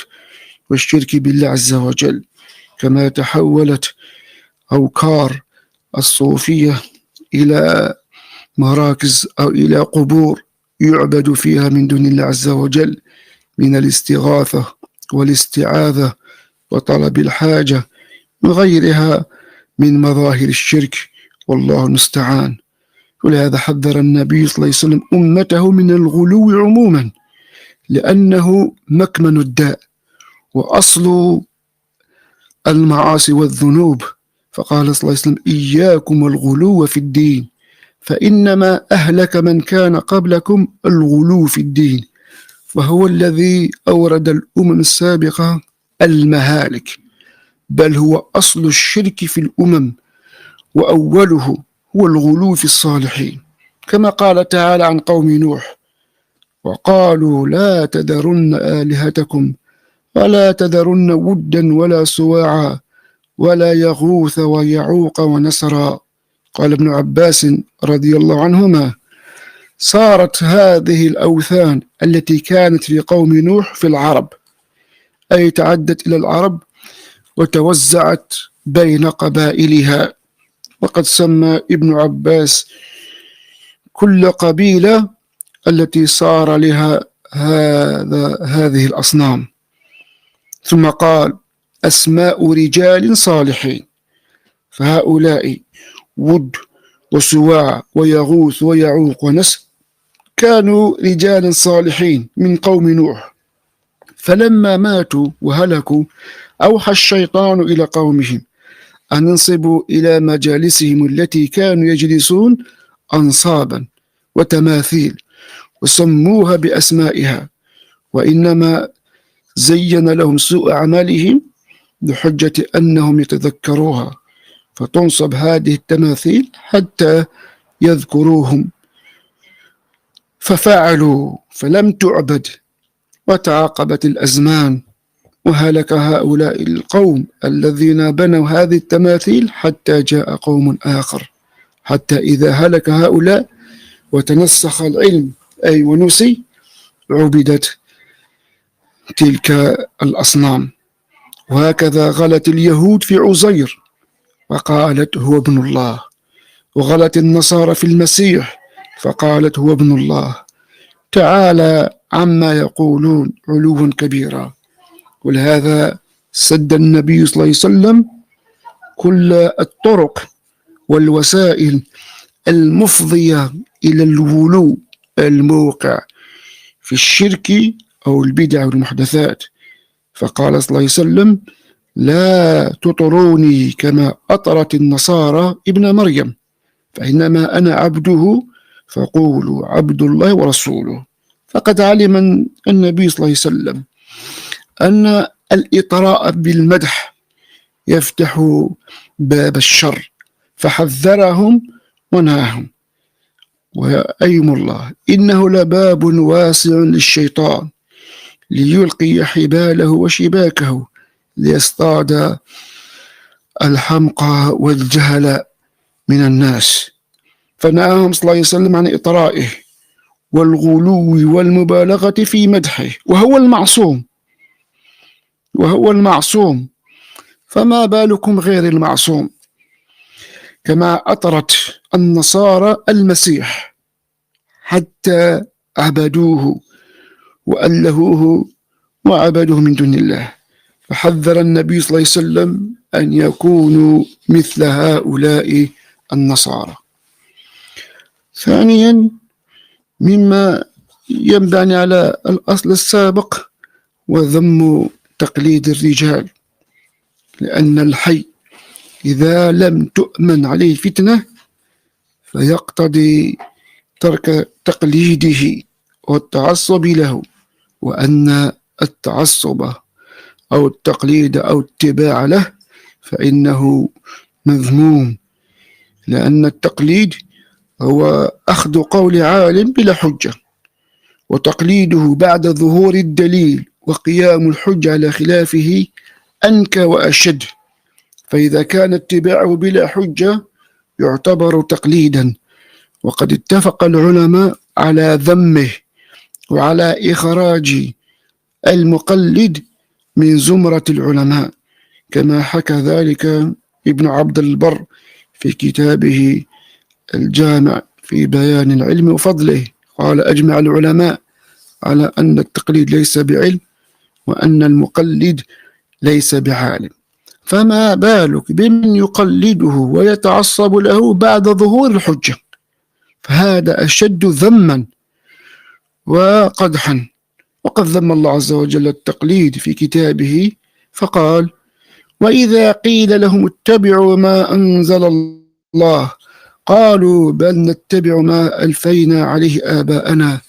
والشرك بالله عز وجل، كما تحولت أوكار الصوفية إلى مراكز أو إلى قبور يعبد فيها من دون الله عز وجل من الاستغاثة والاستعاذة وطلب الحاجة وغيرها من مظاهر الشرك، والله المستعان. ولهذا حذر النبي صلى الله عليه وسلم أمته من الغلو عموما، لأنه مكمن الداء وأصل المعاصي والذنوب. فقال صلى الله عليه وسلم: إياكم الغلو في الدين فإنما أهلك من كان قبلكم الغلو في الدين، فهو الذي أورد الأمم السابقة المهالك، بل هو أصل الشرك في الأمم وأوله هو الغلو في الصالحين، كما قال تعالى عن قوم نوح: وقالوا لا تذرن آلهتكم ولا تذرن ودا ولا سواعا ولا يغوث ويعوق ونسرا. قال ابن عباس رضي الله عنهما: صارت هذه الأوثان التي كانت في قوم نوح في العرب، أي تعدت إلى العرب وتوزعت بين قبائلها. وقد سمى ابن عباس كل قبيلة التي صار لها هذه الأصنام، ثم قال: أسماء رجال صالحين، فهؤلاء ود وسواع ويغوث ويعوق ونسر كانوا رجالا صالحين من قوم نوح، فلما ماتوا وهلكوا أوحى الشيطان إلى قومهم أن ينصبوا إلى مجالسهم التي كانوا يجلسون أنصابا وتماثيل وسموها بأسمائها، وإنما زين لهم سوء أعمالهم بحجة أنهم يتذكروها فتنصب هذه التماثيل حتى يذكروهم، ففعلوا فلم تعبد، وتعاقبت الأزمان وهلك هؤلاء القوم الذين بنوا هذه التماثيل حتى جاء قوم آخر، حتى إذا هلك هؤلاء وتنسخ العلم أي ونسي عبدت تلك الأصنام. وهكذا غلت اليهود في عزير وقالت هو ابن الله، وغلت النصارى في المسيح فقالت هو ابن الله. تعالى عما يقولون علوا كبيرا. ولهذا سد النبي صلى الله عليه وسلم كل الطرق والوسائل المفضية إلى الغلو الموقع في الشرك أو البدع والمحدثات، فقال صلى الله عليه وسلم لا تطروني كما أطرت النصارى ابن مريم، فإنما أنا عبده فقولوا عبد الله ورسوله. فقد علم النبي صلى الله عليه وسلم أن الإطراء بالمدح يفتح باب الشر، فحذرهم ونهاهم. وأيم الله إنه لباب واسع للشيطان ليلقي حباله وشباكه ليصطاد الحمقى والجهل من الناس. فنهاهم صلى الله عليه وسلم عن إطرائه والغلو والمبالغة في مدحه، وهو المعصوم، فما بالكم غير المعصوم؟ كما أطرت النصارى المسيح حتى عبدوه وألهوه وعبدوه من دون الله، فحذر النبي صلى الله عليه وسلم أن يكونوا مثل هؤلاء النصارى. ثانيا مما ينبني على الأصل السابق وذم تقليد الرجال، لأن الحي إذا لم تؤمن عليه فتنة فيقتضي ترك تقليده والتعصب له، وأن التعصب أو التقليد أو الاتباع له فإنه مذموم، لأن التقليد هو أخذ قول عالم بلا حجة، وتقليده بعد ظهور الدليل وقيام الحجة على خلافه أنكى وأشد. فإذا كان اتباعه بلا حجة يعتبر تقليدا، وقد اتفق العلماء على ذمه وعلى إخراج المقلد من زمرة العلماء، كما حكى ذلك ابن عبد البر في كتابه الجامع في بيان العلم وفضله. قال أجمع العلماء على أن التقليد ليس بعلم وأن المقلد ليس بعالم، فما بالك بمن يقلده ويتعصب له بعد ظهور الحجة؟ فهذا أشد ذما وقدحا. وقد ذم الله عز وجل التقليد في كتابه فقال وإذا قيل لهم اتبعوا ما أنزل الله قالوا بل نتبع ما ألفينا عليه آباءنا،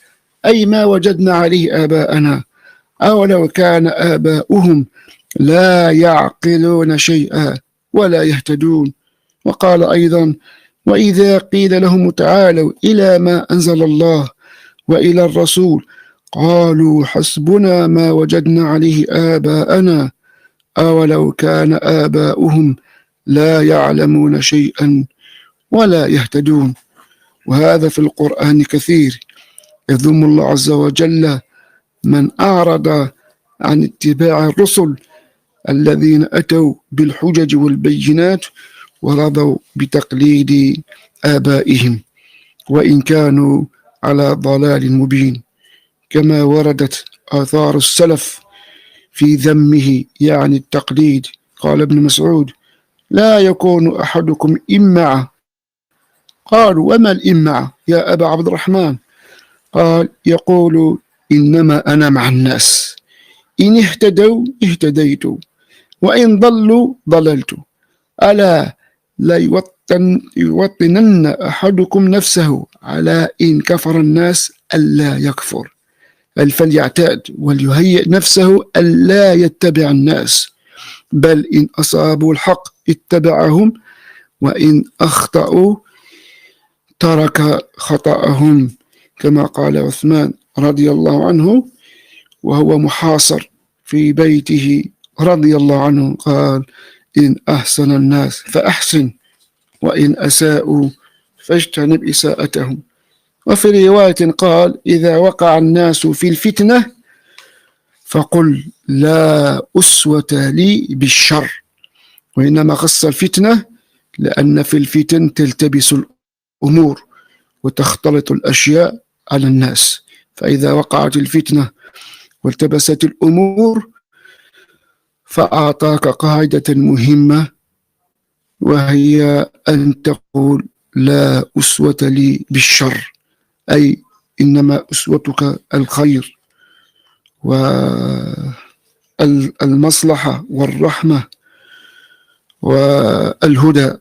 أي ما وجدنا عليه آباءنا، أولو كان آباؤهم لا يعقلون شيئا ولا يهتدون. وقال أيضا وإذا قيل لهم تعالوا إلى ما أنزل الله وإلى الرسول قالوا حسبنا ما وجدنا عليه آباءنا أولو كان آباؤهم لا يعلمون شيئا ولا يهتدون. وهذا في القرآن كثير. يذم الله عز وجل من أعرض عن اتباع الرسل الذين أتوا بالحجج والبينات ورضوا بتقليد آبائهم وإن كانوا على ضلال مبين، كما وردت آثار السلف في ذمه يعني التقليد. قال ابن مسعود لا يكون أحدكم إمعة. قالوا وما الإمعة يا أبا عبد الرحمن؟ قال يقول إنما أنا مع الناس، إن اهتدوا اهتديت وإن ضلوا ضللت، ألا لا يوطنن أحدكم نفسه على إن كفر الناس ألا يكفر، بل فليعتاد وليهيئ نفسه ألا يتبع الناس، بل إن أصابوا الحق اتبعهم وإن أخطأوا ترك خطأهم، كما قال عثمان رضي الله عنه وهو محاصر في بيته رضي الله عنه، قال: إن أحسن الناس فأحسن، وإن أساءوا فاجتنب إساءتهم. وفي رواية قال: إذا وقع الناس في الفتنة فقل لا أسوة لي بالشر، وإنما خص الفتنة لأن في الفتن تلتبس الأمور وتختلط الأشياء على الناس، فإذا وقعت الفتنة والتبست الأمور فأعطاك قاعدة مهمة، وهي أن تقول لا أسوة لي بالشر، أي إنما أسوتك الخير والمصلحة والرحمة والهدى.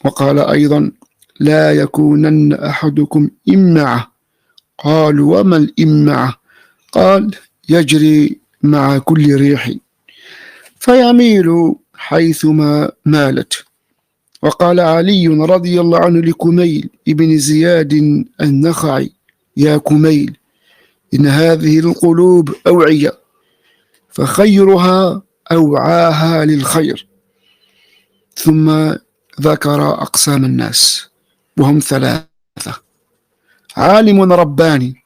وقال أيضا: لا يكونن أحدكم إمعة. قالوا: وما الإمعة؟ قال: يجري مع كل ريح فيميل حيثما مالت. وقال علي رضي الله عنه لكميل ابن زياد النخعي: يا كميل، إن هذه القلوب أوعية، فخيرها أوعاها للخير. ثم ذكر أقسام الناس وهم 3: عالم رباني،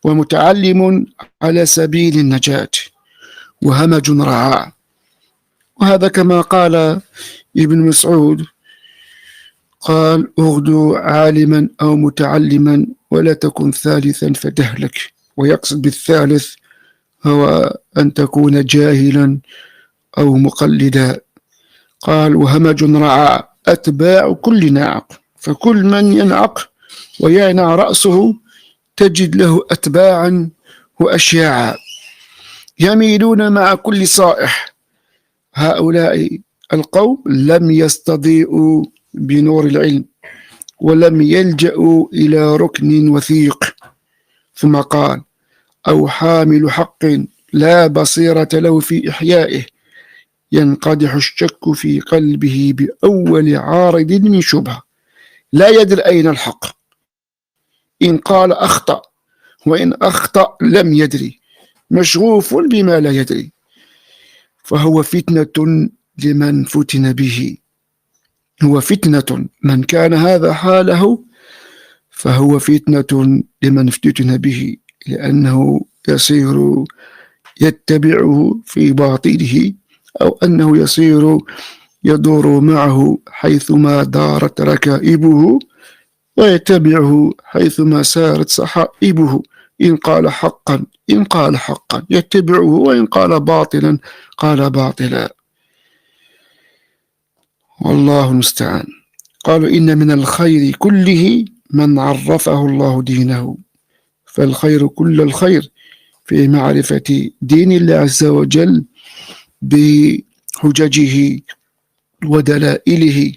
ومتعلم على سبيل النجاة، وهمج رعاع. وهذا كما قال ابن مسعود، قال: اغدو عالما أو متعلما ولا تكن ثالثا فتهلك. ويقصد بالثالث هو أن تكون جاهلا أو مقلدا. قال: وهمج رعاع، أتباع كل ناعق، فكل من ينعق ويعنى رأسه تجد له أتباعا وأشياعا يميلون مع كل صائح. هؤلاء القوم لم يستضيئوا بنور العلم، ولم يلجأوا إلى ركن وثيق. ثم قال: أو حامل حق لا بصيرة له في إحيائه، ينقدح الشك في قلبه بأول عارض من شبهة، لا يدري أين الحق، إن قال أخطأ، وإن أخطأ لم يدري، مشغوف بما لا يدري، فهو فتنة لمن فتن به. هو فتنة، من كان هذا حاله فهو فتنة لمن فتن به، لأنه يصير يتبعه في باطله، أو أنه يصير يدور معه حيثما دارت ركائبه، ويتبعه حيثما سارت صحائبه. إن قال حقا يتبعه، وإن قال باطلا قال باطلا، والله المستعان. قالوا: إن من الخير كله من عرفه الله دينه، فالخير كل الخير في معرفة دين الله عز وجل بحججه ودلائله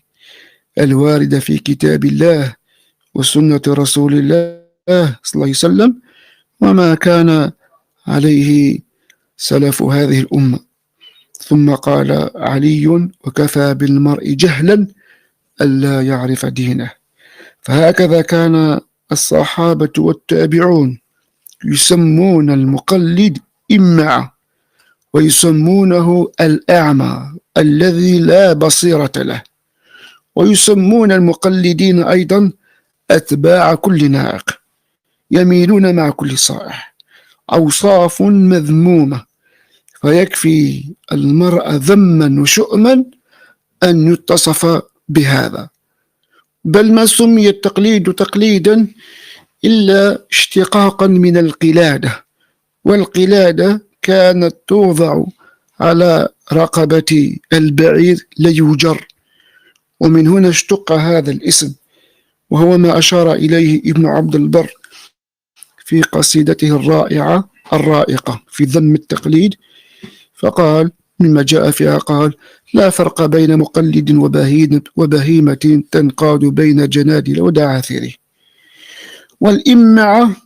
الواردة في كتاب الله وسنة رسول الله صلى الله عليه وسلم، وما كان عليه سلف هذه الأمة. ثم قال علي: وكفى بالمرء جهلا ألا يعرف دينه. فهكذا كان الصحابة والتابعون يسمون المقلد إمعة، ويسمونه الأعمى الذي لا بصيرة له، ويسمون المقلدين أيضا أتباع كل ناعق، يميلون مع كل صائح. أوصاف مذمومة، فيكفي المرء ذما وشؤما أن يتصف بهذا. بل ما سمي التقليد تقليدا إلا اشتقاقا من القلادة، والقلادة كانت توضع على رقبة البعير ليجر، ومن هنا اشتق هذا الاسم، وهو ما أشار إليه ابن عبد البر في قصيدته الرائقة في ذم التقليد، فقال مما جاء فيها، قال: لا فرق بين مقلد وبهيمة تنقاد بين جنادل ودعاثره. والإمعة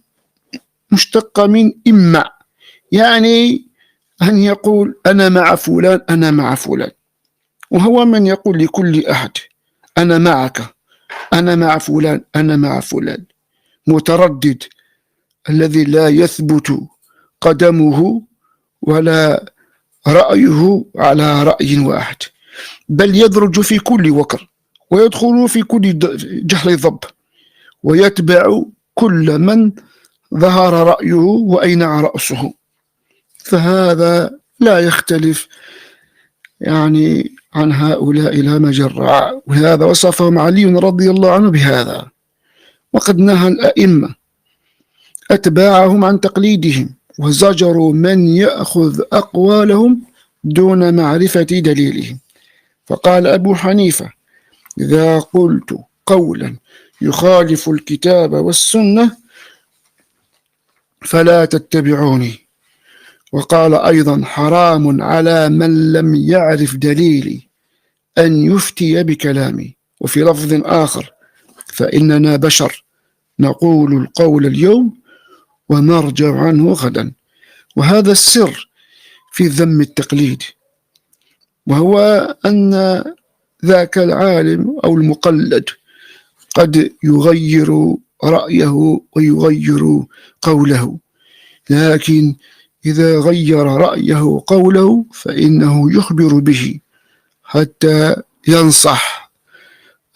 مشتقة من إمع، يعني أن يقول أنا مع فلان، أنا مع فلان، وهو من يقول لكل أحد أنا معك، أنا مع فلان، أنا مع فلان. متردد الذي لا يثبت قدمه ولا رأيه على رأي واحد، بل يدرج في كل وكر ويدخل في كل جحر ضب ويتبع كل من ظهر رأيه وأينع رأسه، فهذا لا يختلف يعني عن هؤلاء لا مجرة. وهذا وصفهم علي رضي الله عنه بهذا، وقد نهى الأئمة أتباعهم عن تقليدهم وزجروا من يأخذ أقوالهم دون معرفة دليلهم. فقال أبو حنيفة: إذا قلت قولا يخالف الكتاب والسنة فلا تتبعوني. وقال أيضا: حرام على من لم يعرف دليلي أن يفتي بكلامي. وفي لفظ آخر: فإننا بشر نقول القول اليوم ونرجع عنه غدا. وهذا السر في ذم التقليد، وهو أن ذاك العالم أو المقلد قد يغير رأيه ويغير قوله، لكن إذا غير رأيه قوله فإنه يخبر به حتى ينصح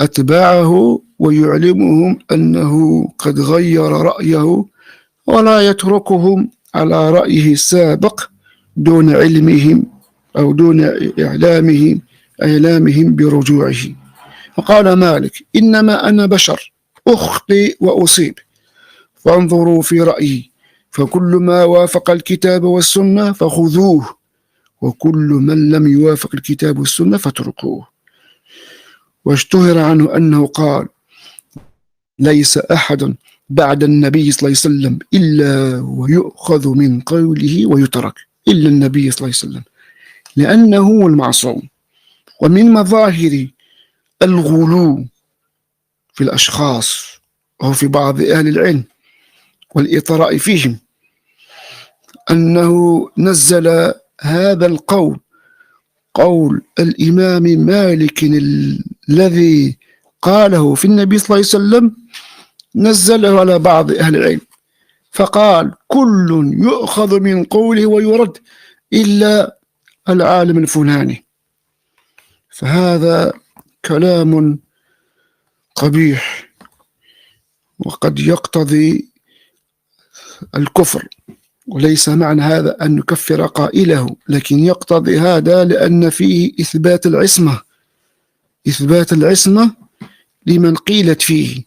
أتباعه ويعلمهم أنه قد غير رأيه، ولا يتركهم على رأيه السابق دون علمهم أو دون إعلامهم برجوعه. فقال مالك: إنما أنا بشر أخطئ وأصيب، فانظروا في رأيي، فكل ما وافق الكتاب والسنة فخذوه، وكل من لم يوافق الكتاب والسنة فاتركوه. واشتهر عنه أنه قال: ليس أحد بعد النبي صلى الله عليه وسلم إلا ويؤخذ من قوله ويترك، إلا النبي صلى الله عليه وسلم، لأنه المعصوم. ومن مظاهر الغلو في الأشخاص أو في بعض أهل العلم والإطراء فيهم أنه نزل هذا القول، قول الإمام مالك الذي قاله في النبي صلى الله عليه وسلم، نزله على بعض أهل العلم فقال: كل يؤخذ من قوله ويرد إلا العالم الفلاني. فهذا كلام قبيح وقد يقتضي الكفر، وليس معنى هذا أن نكفر قائله، لكن يقتضي هذا لأن فيه إثبات العصمة لمن قيلت فيه.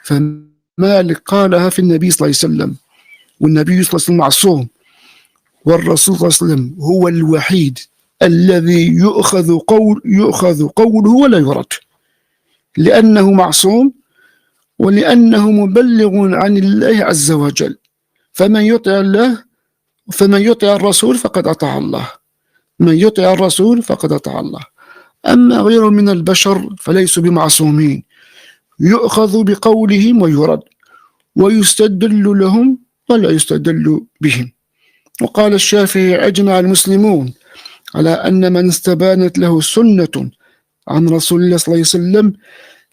فمالك قالها في النبي صلى الله عليه وسلم، والنبي صلى الله عليه وسلم معصوم، والرسول صلى الله عليه وسلم هو الوحيد الذي يؤخذ قوله ولا يرد، لأنه معصوم ولأنه مبلغ عن الله عز وجل. فمن يطع الرسول فقد أطاع الله، من يطع الرسول فقد أطاع الله. أما غيرهم من البشر فليسوا بمعصومين، يؤخذ بقولهم ويرد، ويستدل لهم ولا يستدل بهم. وقال الشافعي: أجمع المسلمون على أن من استبانت له سنة عن رسول الله صلى الله عليه وسلم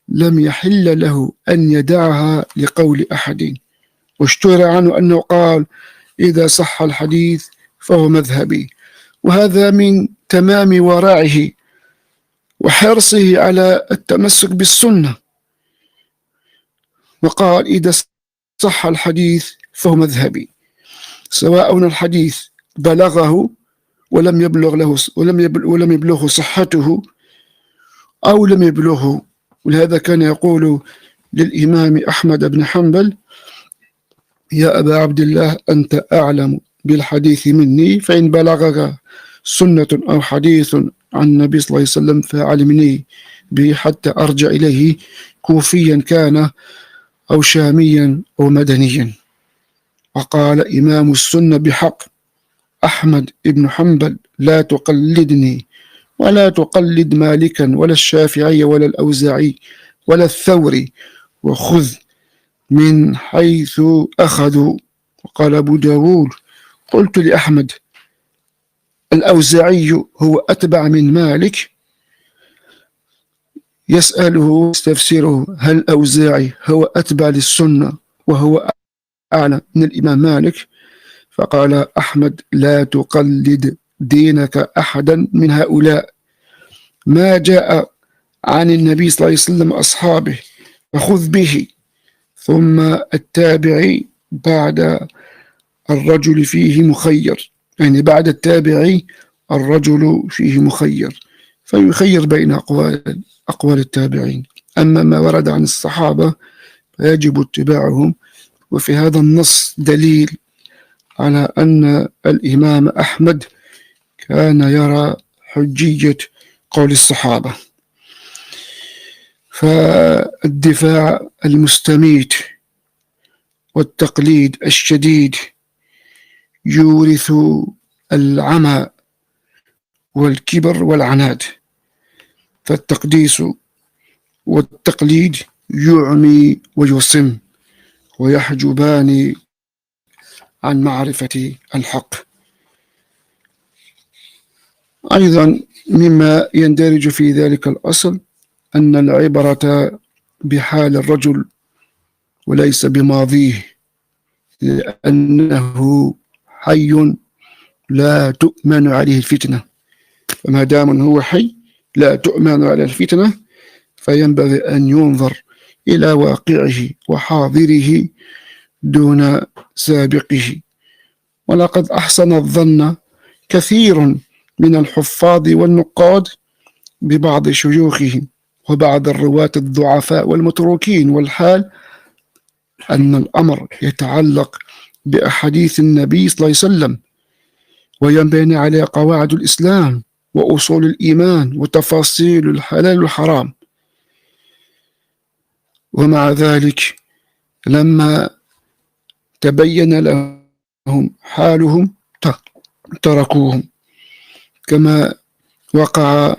لم يحل له أن يدعها لقول أحد. واشتهر عنه أنه قال: إذا صح الحديث فهو مذهبي. وهذا من تمام ورعه وحرصه على التمسك بالسنة. وقال: إذا صح الحديث فهو مذهبي، سواء الحديث بلغه ولم يبلغه صحته أو لم يبلغه. ولهذا كان يقول للإمام أحمد بن حنبل: يا أبا عبد الله، أنت أعلم بالحديث مني، فإن بلغك سنة أو حديث عن النبي صلى الله عليه وسلم فعلمني به حتى أرجع إليه، كوفيا كان أو شاميا أو مدنيا. وقال إمام السنة بحق أحمد بن حنبل: لا تقلدني ولا تقلد مالكا ولا الشافعي ولا الأوزاعي ولا الثوري، وخذ من حيث أخذوا. وقال أبو داود: قلت لأحمد: الأوزاعي هو أتبع من مالك؟ يسأله يستفسره هل الأوزاعي هو أتبع للسنة وهو أعلى من الإمام مالك؟ فقال أحمد لا تقلد دينك أحدا من هؤلاء، ما جاء عن النبي صلى الله عليه وسلم أصحابه فخذ به، ثم التابعي بعد الرجل فيه مخير، يعني بعد التابعي الرجل فيه مخير، فيخير بين أقوال التابعين. أما ما ورد عن الصحابة فيجب اتباعهم، وفي هذا النص دليل على أن الإمام أحمد كان يرى حجية قول الصحابة. فالدفاع المستميت والتقليد الشديد يورث العمى والكبر والعناد، فالتقديس والتقليد يعمي ويصم ويحجبان عن معرفة الحق. أيضا مما يندرج في ذلك الأصل أن العبرة بحال الرجل وليس بماضيه، لأنه حي لا تؤمن عليه الفتنة، فما دام هو حي لا تؤمن عليه الفتنة فينبغي أن ينظر إلى واقعه وحاضره دون سابقه. ولقد أحسن الظن كثير من الحفاظ والنقاد ببعض شيوخهم وبعض الرواة الضعفاء والمتروكين، والحال أن الأمر يتعلق بأحاديث النبي صلى الله عليه وسلم، وينبني على قواعد الإسلام وأصول الإيمان وتفاصيل الحلال والحرام. ومع ذلك لما تبين لهم حالهم تركوهم، كما وقع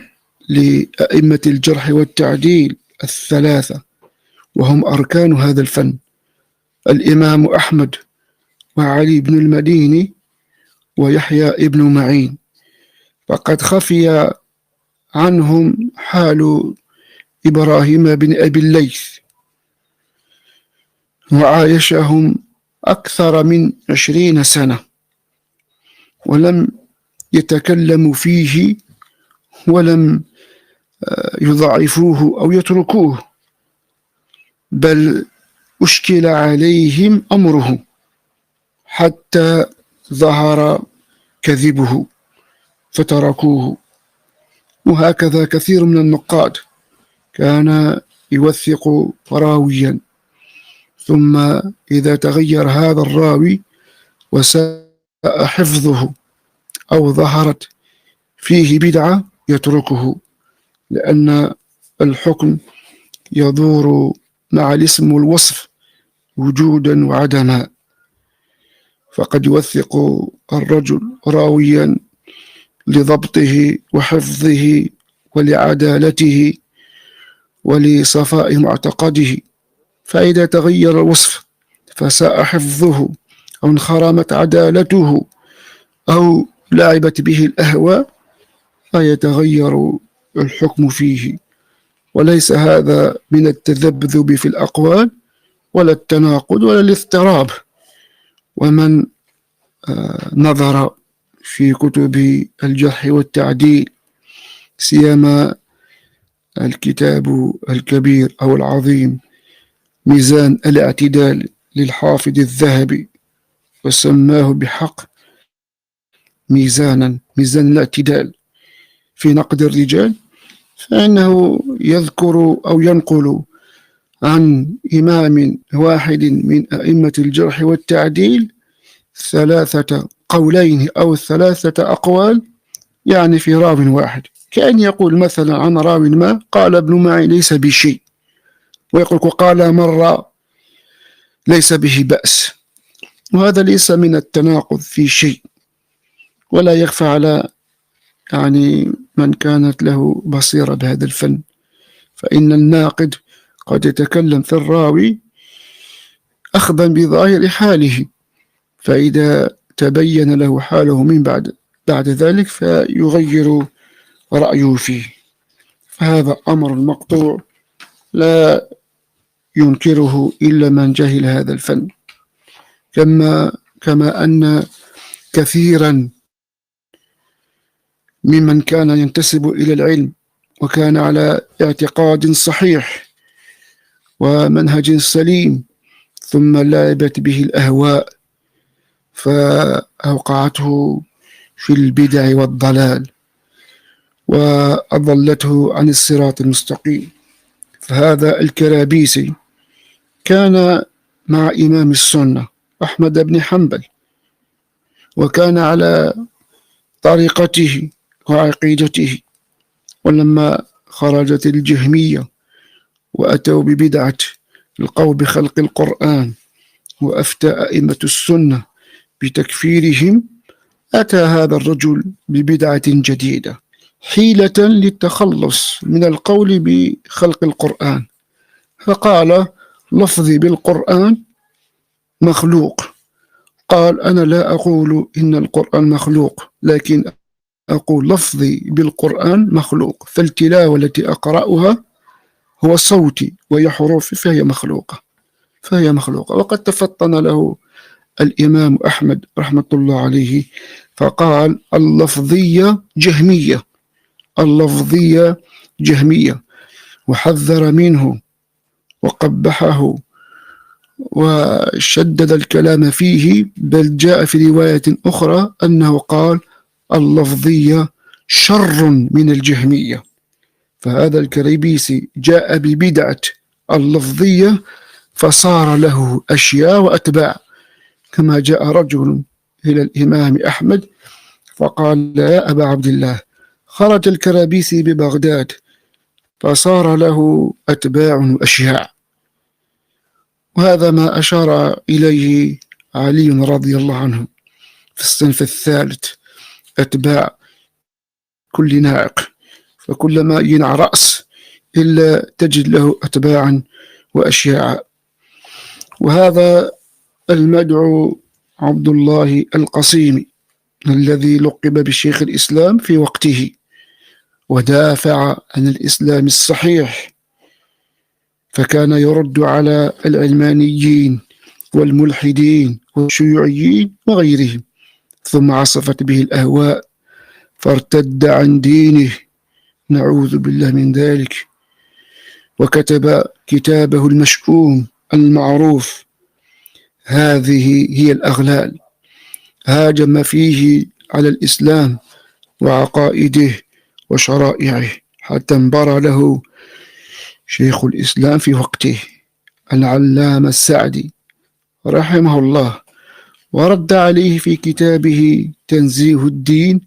لأئمة الجرح والتعديل الثلاثة وهم أركان هذا الفن، الإمام أحمد وعلي بن المديني ويحيى ابن معين، فقد خفي عنهم حال إبراهيم بن أبي الليث، وعايشهم أكثر من 20 سنة ولم يتكلموا فيه ولم يضعفوه أو يتركوه، بل أشكل عليهم أمره حتى ظهر كذبه فتركوه. وهكذا كثير من النقاد كان يوثق راويا، ثم إذا تغير هذا الراوي وساء حفظه أو ظهرت فيه بدعة يتركه، لأن الحكم يدور مع الاسم والوصف وجودا وعدما. فقد يوثق الرجل راويا لضبطه وحفظه ولعدالته ولصفاء معتقده، فإذا تغير الوصف فساء حفظه أو انخرمت عدالته أو لعبت به الأهواء فيتغير الحكم فيه. وليس هذا من التذبذب في الأقوال ولا التناقض ولا الاضطراب. ومن نظر في كتب الجرح والتعديل، سيما الكتاب الكبير أو العظيم ميزان الاعتدال للحافظ الذهبي، وسماه بحق ميزان الاعتدال في نقد الرجال، فإنه يذكر أو ينقل عن إمام واحد من أئمة الجرح والتعديل 3 قولين أو 3 أقوال، يعني في راو واحد، كأن يقول مثلا عن راو ما قال ابن معين ليس بشيء، ويقول قال مرة ليس به بأس، وهذا ليس من التناقض في شيء، ولا يخفى على يعني من كانت له بصيرة بهذا الفن، فإن الناقد قد يتكلم في الراوي أخذا بظاهر حاله، فإذا تبين له حاله من بعد ذلك فيغير رأيه فيه. فهذا أمر مقطوع لا ينكره إلا من جهل هذا الفن، كما أن كثيرا ممن كان ينتسب إلى العلم وكان على اعتقاد صحيح ومنهج سليم ثم لعبت به الأهواء فأوقعته في البدع والضلال وأضلته عن الصراط المستقيم. فهذا الكرابيسي كان مع إمام السنة أحمد بن حنبل، وكان على طريقته وعقيدته، ولما خرجت الجهمية وأتوا ببدعة القول بخلق القرآن وأفتى أئمة السنة بتكفيرهم، أتى هذا الرجل ببدعة جديدة حيلة للتخلص من القول بخلق القرآن، فقال لفظي بالقرآن مخلوق. قال أنا لا أقول إن القرآن مخلوق، لكن أقول لفظي بالقرآن مخلوق، فالتلاوة التي أقرأها هو صوتي وهي حروفي فهي مخلوقة. وقد تفطن له الإمام أحمد رحمة الله عليه فقال اللفظية جهمية، وحذر منه وقبحه وشدد الكلام فيه، بل جاء في رواية أخرى أنه قال اللفظية شر من الجهمية. فهذا الكريبيسي جاء ببدعة اللفظية فصار له أشياء وأتباع، كما جاء رجل إلى الإمام أحمد فقال يا أبا عبد الله خرج الكرابيسي ببغداد فصار له أتباع وأشياع. وهذا ما أشار إليه علي رضي الله عنه في الصنف الثالث، أتباع كل ناعق، فكلما ينع رأس إلا تجد له أتباعا وأشياعا. وهذا المدعو عبد الله القصيمي الذي لقب بشيخ الإسلام في وقته ودافع عن الإسلام الصحيح، فكان يرد على العلمانيين والملحدين والشيوعيين وغيرهم، ثم عصفت به الأهواء فارتد عن دينه، نعوذ بالله من ذلك، وكتب كتابه المشؤوم المعروف هذه هي الأغلال، هاجم فيه على الإسلام وعقائده وشرائعه، حتى انبرى له شيخ الإسلام في وقته العلامة السعدي رحمه الله، ورد عليه في كتابه تنزيه الدين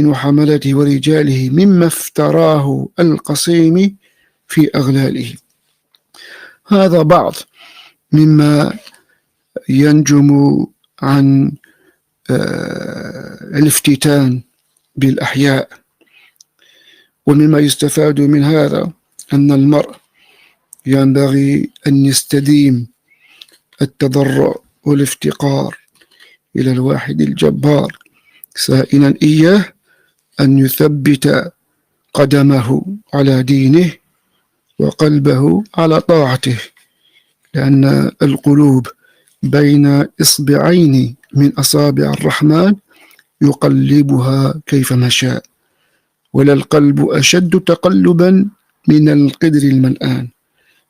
وحملته ورجاله مما افتراه القصيمي في أغلاله. هذا بعض مما ينجم عن الافتتان بالأحياء. ومما يستفاد من هذا أن المرء ينبغي أن يستديم التضرع والافتقار إلى الواحد الجبار، سائلا إياه أن يثبت قدمه على دينه وقلبه على طاعته، لأن القلوب بين إصبعين من أصابع الرحمن يقلبها كيفما شاء، ولا القلب أشد تقلبا من القدر الملآن،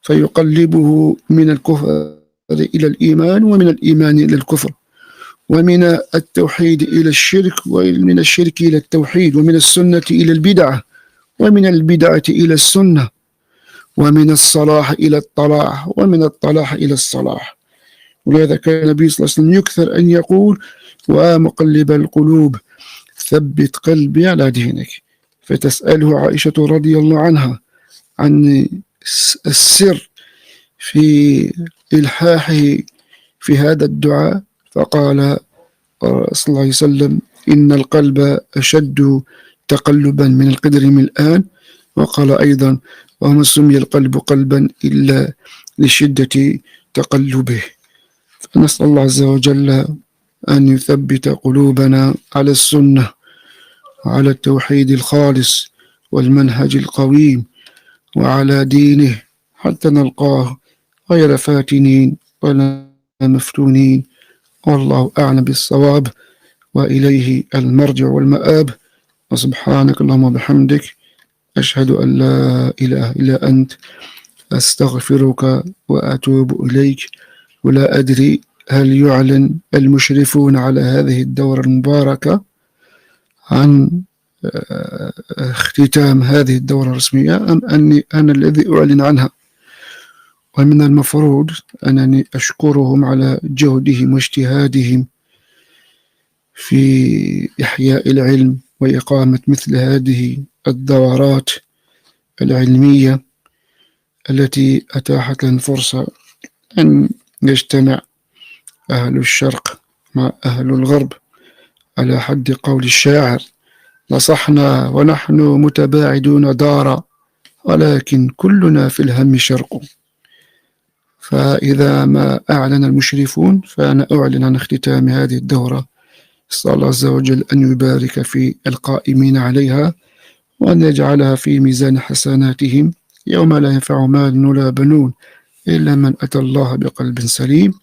فيقلبه من الكفر إلى الإيمان، ومن الإيمان إلى الكفر، ومن التوحيد إلى الشرك، ومن الشرك إلى التوحيد، ومن السنة إلى البدعة، ومن البدعة إلى السنة، ومن الصلاح إلى الطلاح، ومن الطلاح إلى الصلاح. ولهذا كان النبي صلى الله عليه وسلم يكثر أن يقول ومقلب القلوب ثبت قلبي على دينك. فتسأله عائشة رضي الله عنها عن السر في إلحاحه في هذا الدعاء، فقال صلى الله عليه وسلم إن القلب أشد تقلبا من القدر الملآن. وقال أيضا وما سمي القلب قلبا إلا لشدة تقلبه. فنسأل الله عز وجل أن يثبت قلوبنا على السنة وعلى التوحيد الخالص والمنهج القويم وعلى دينه حتى نلقاه غير فاتنين ولا مفتونين، والله أعلم بالصواب، وإليه المرجع والمآب. وسبحانك اللهم وبحمدك، أشهد أن لا إله إلا أنت، أستغفرك وأتوب إليك. ولا أدري هل يعلن المشرفون على هذه الدورة المباركة عن اختتام هذه الدورة الرسمية، أم أني أنا الذي أعلن عنها؟ ومن المفروض أنني أشكرهم على جهدهم واجتهادهم في إحياء العلم وإقامة مثل هذه الدورات العلمية التي أتاحت لنا فرصة أن يجتمع أهل الشرق مع أهل الغرب. على حد قول الشاعر: نصحنا ونحن متباعدون دارا، ولكن كلنا في الهم شرق. فإذا ما أعلن المشرفون فأنا أعلن عن اختتام هذه الدورة. أسأل الله عز وجل أن يبارك في القائمين عليها، وأن يجعلها في ميزان حسناتهم يوم لا ينفع مال ولا بنون إلا من أتى الله بقلب سليم.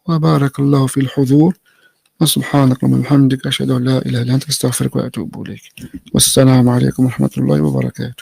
وبارك الله في الحضور، وسبحانك اللهم وبحمدك، أشهد أن لا إله إلا أنت، أستغفرك وأتوب إليك. والسلام عليكم ورحمة الله وبركاته.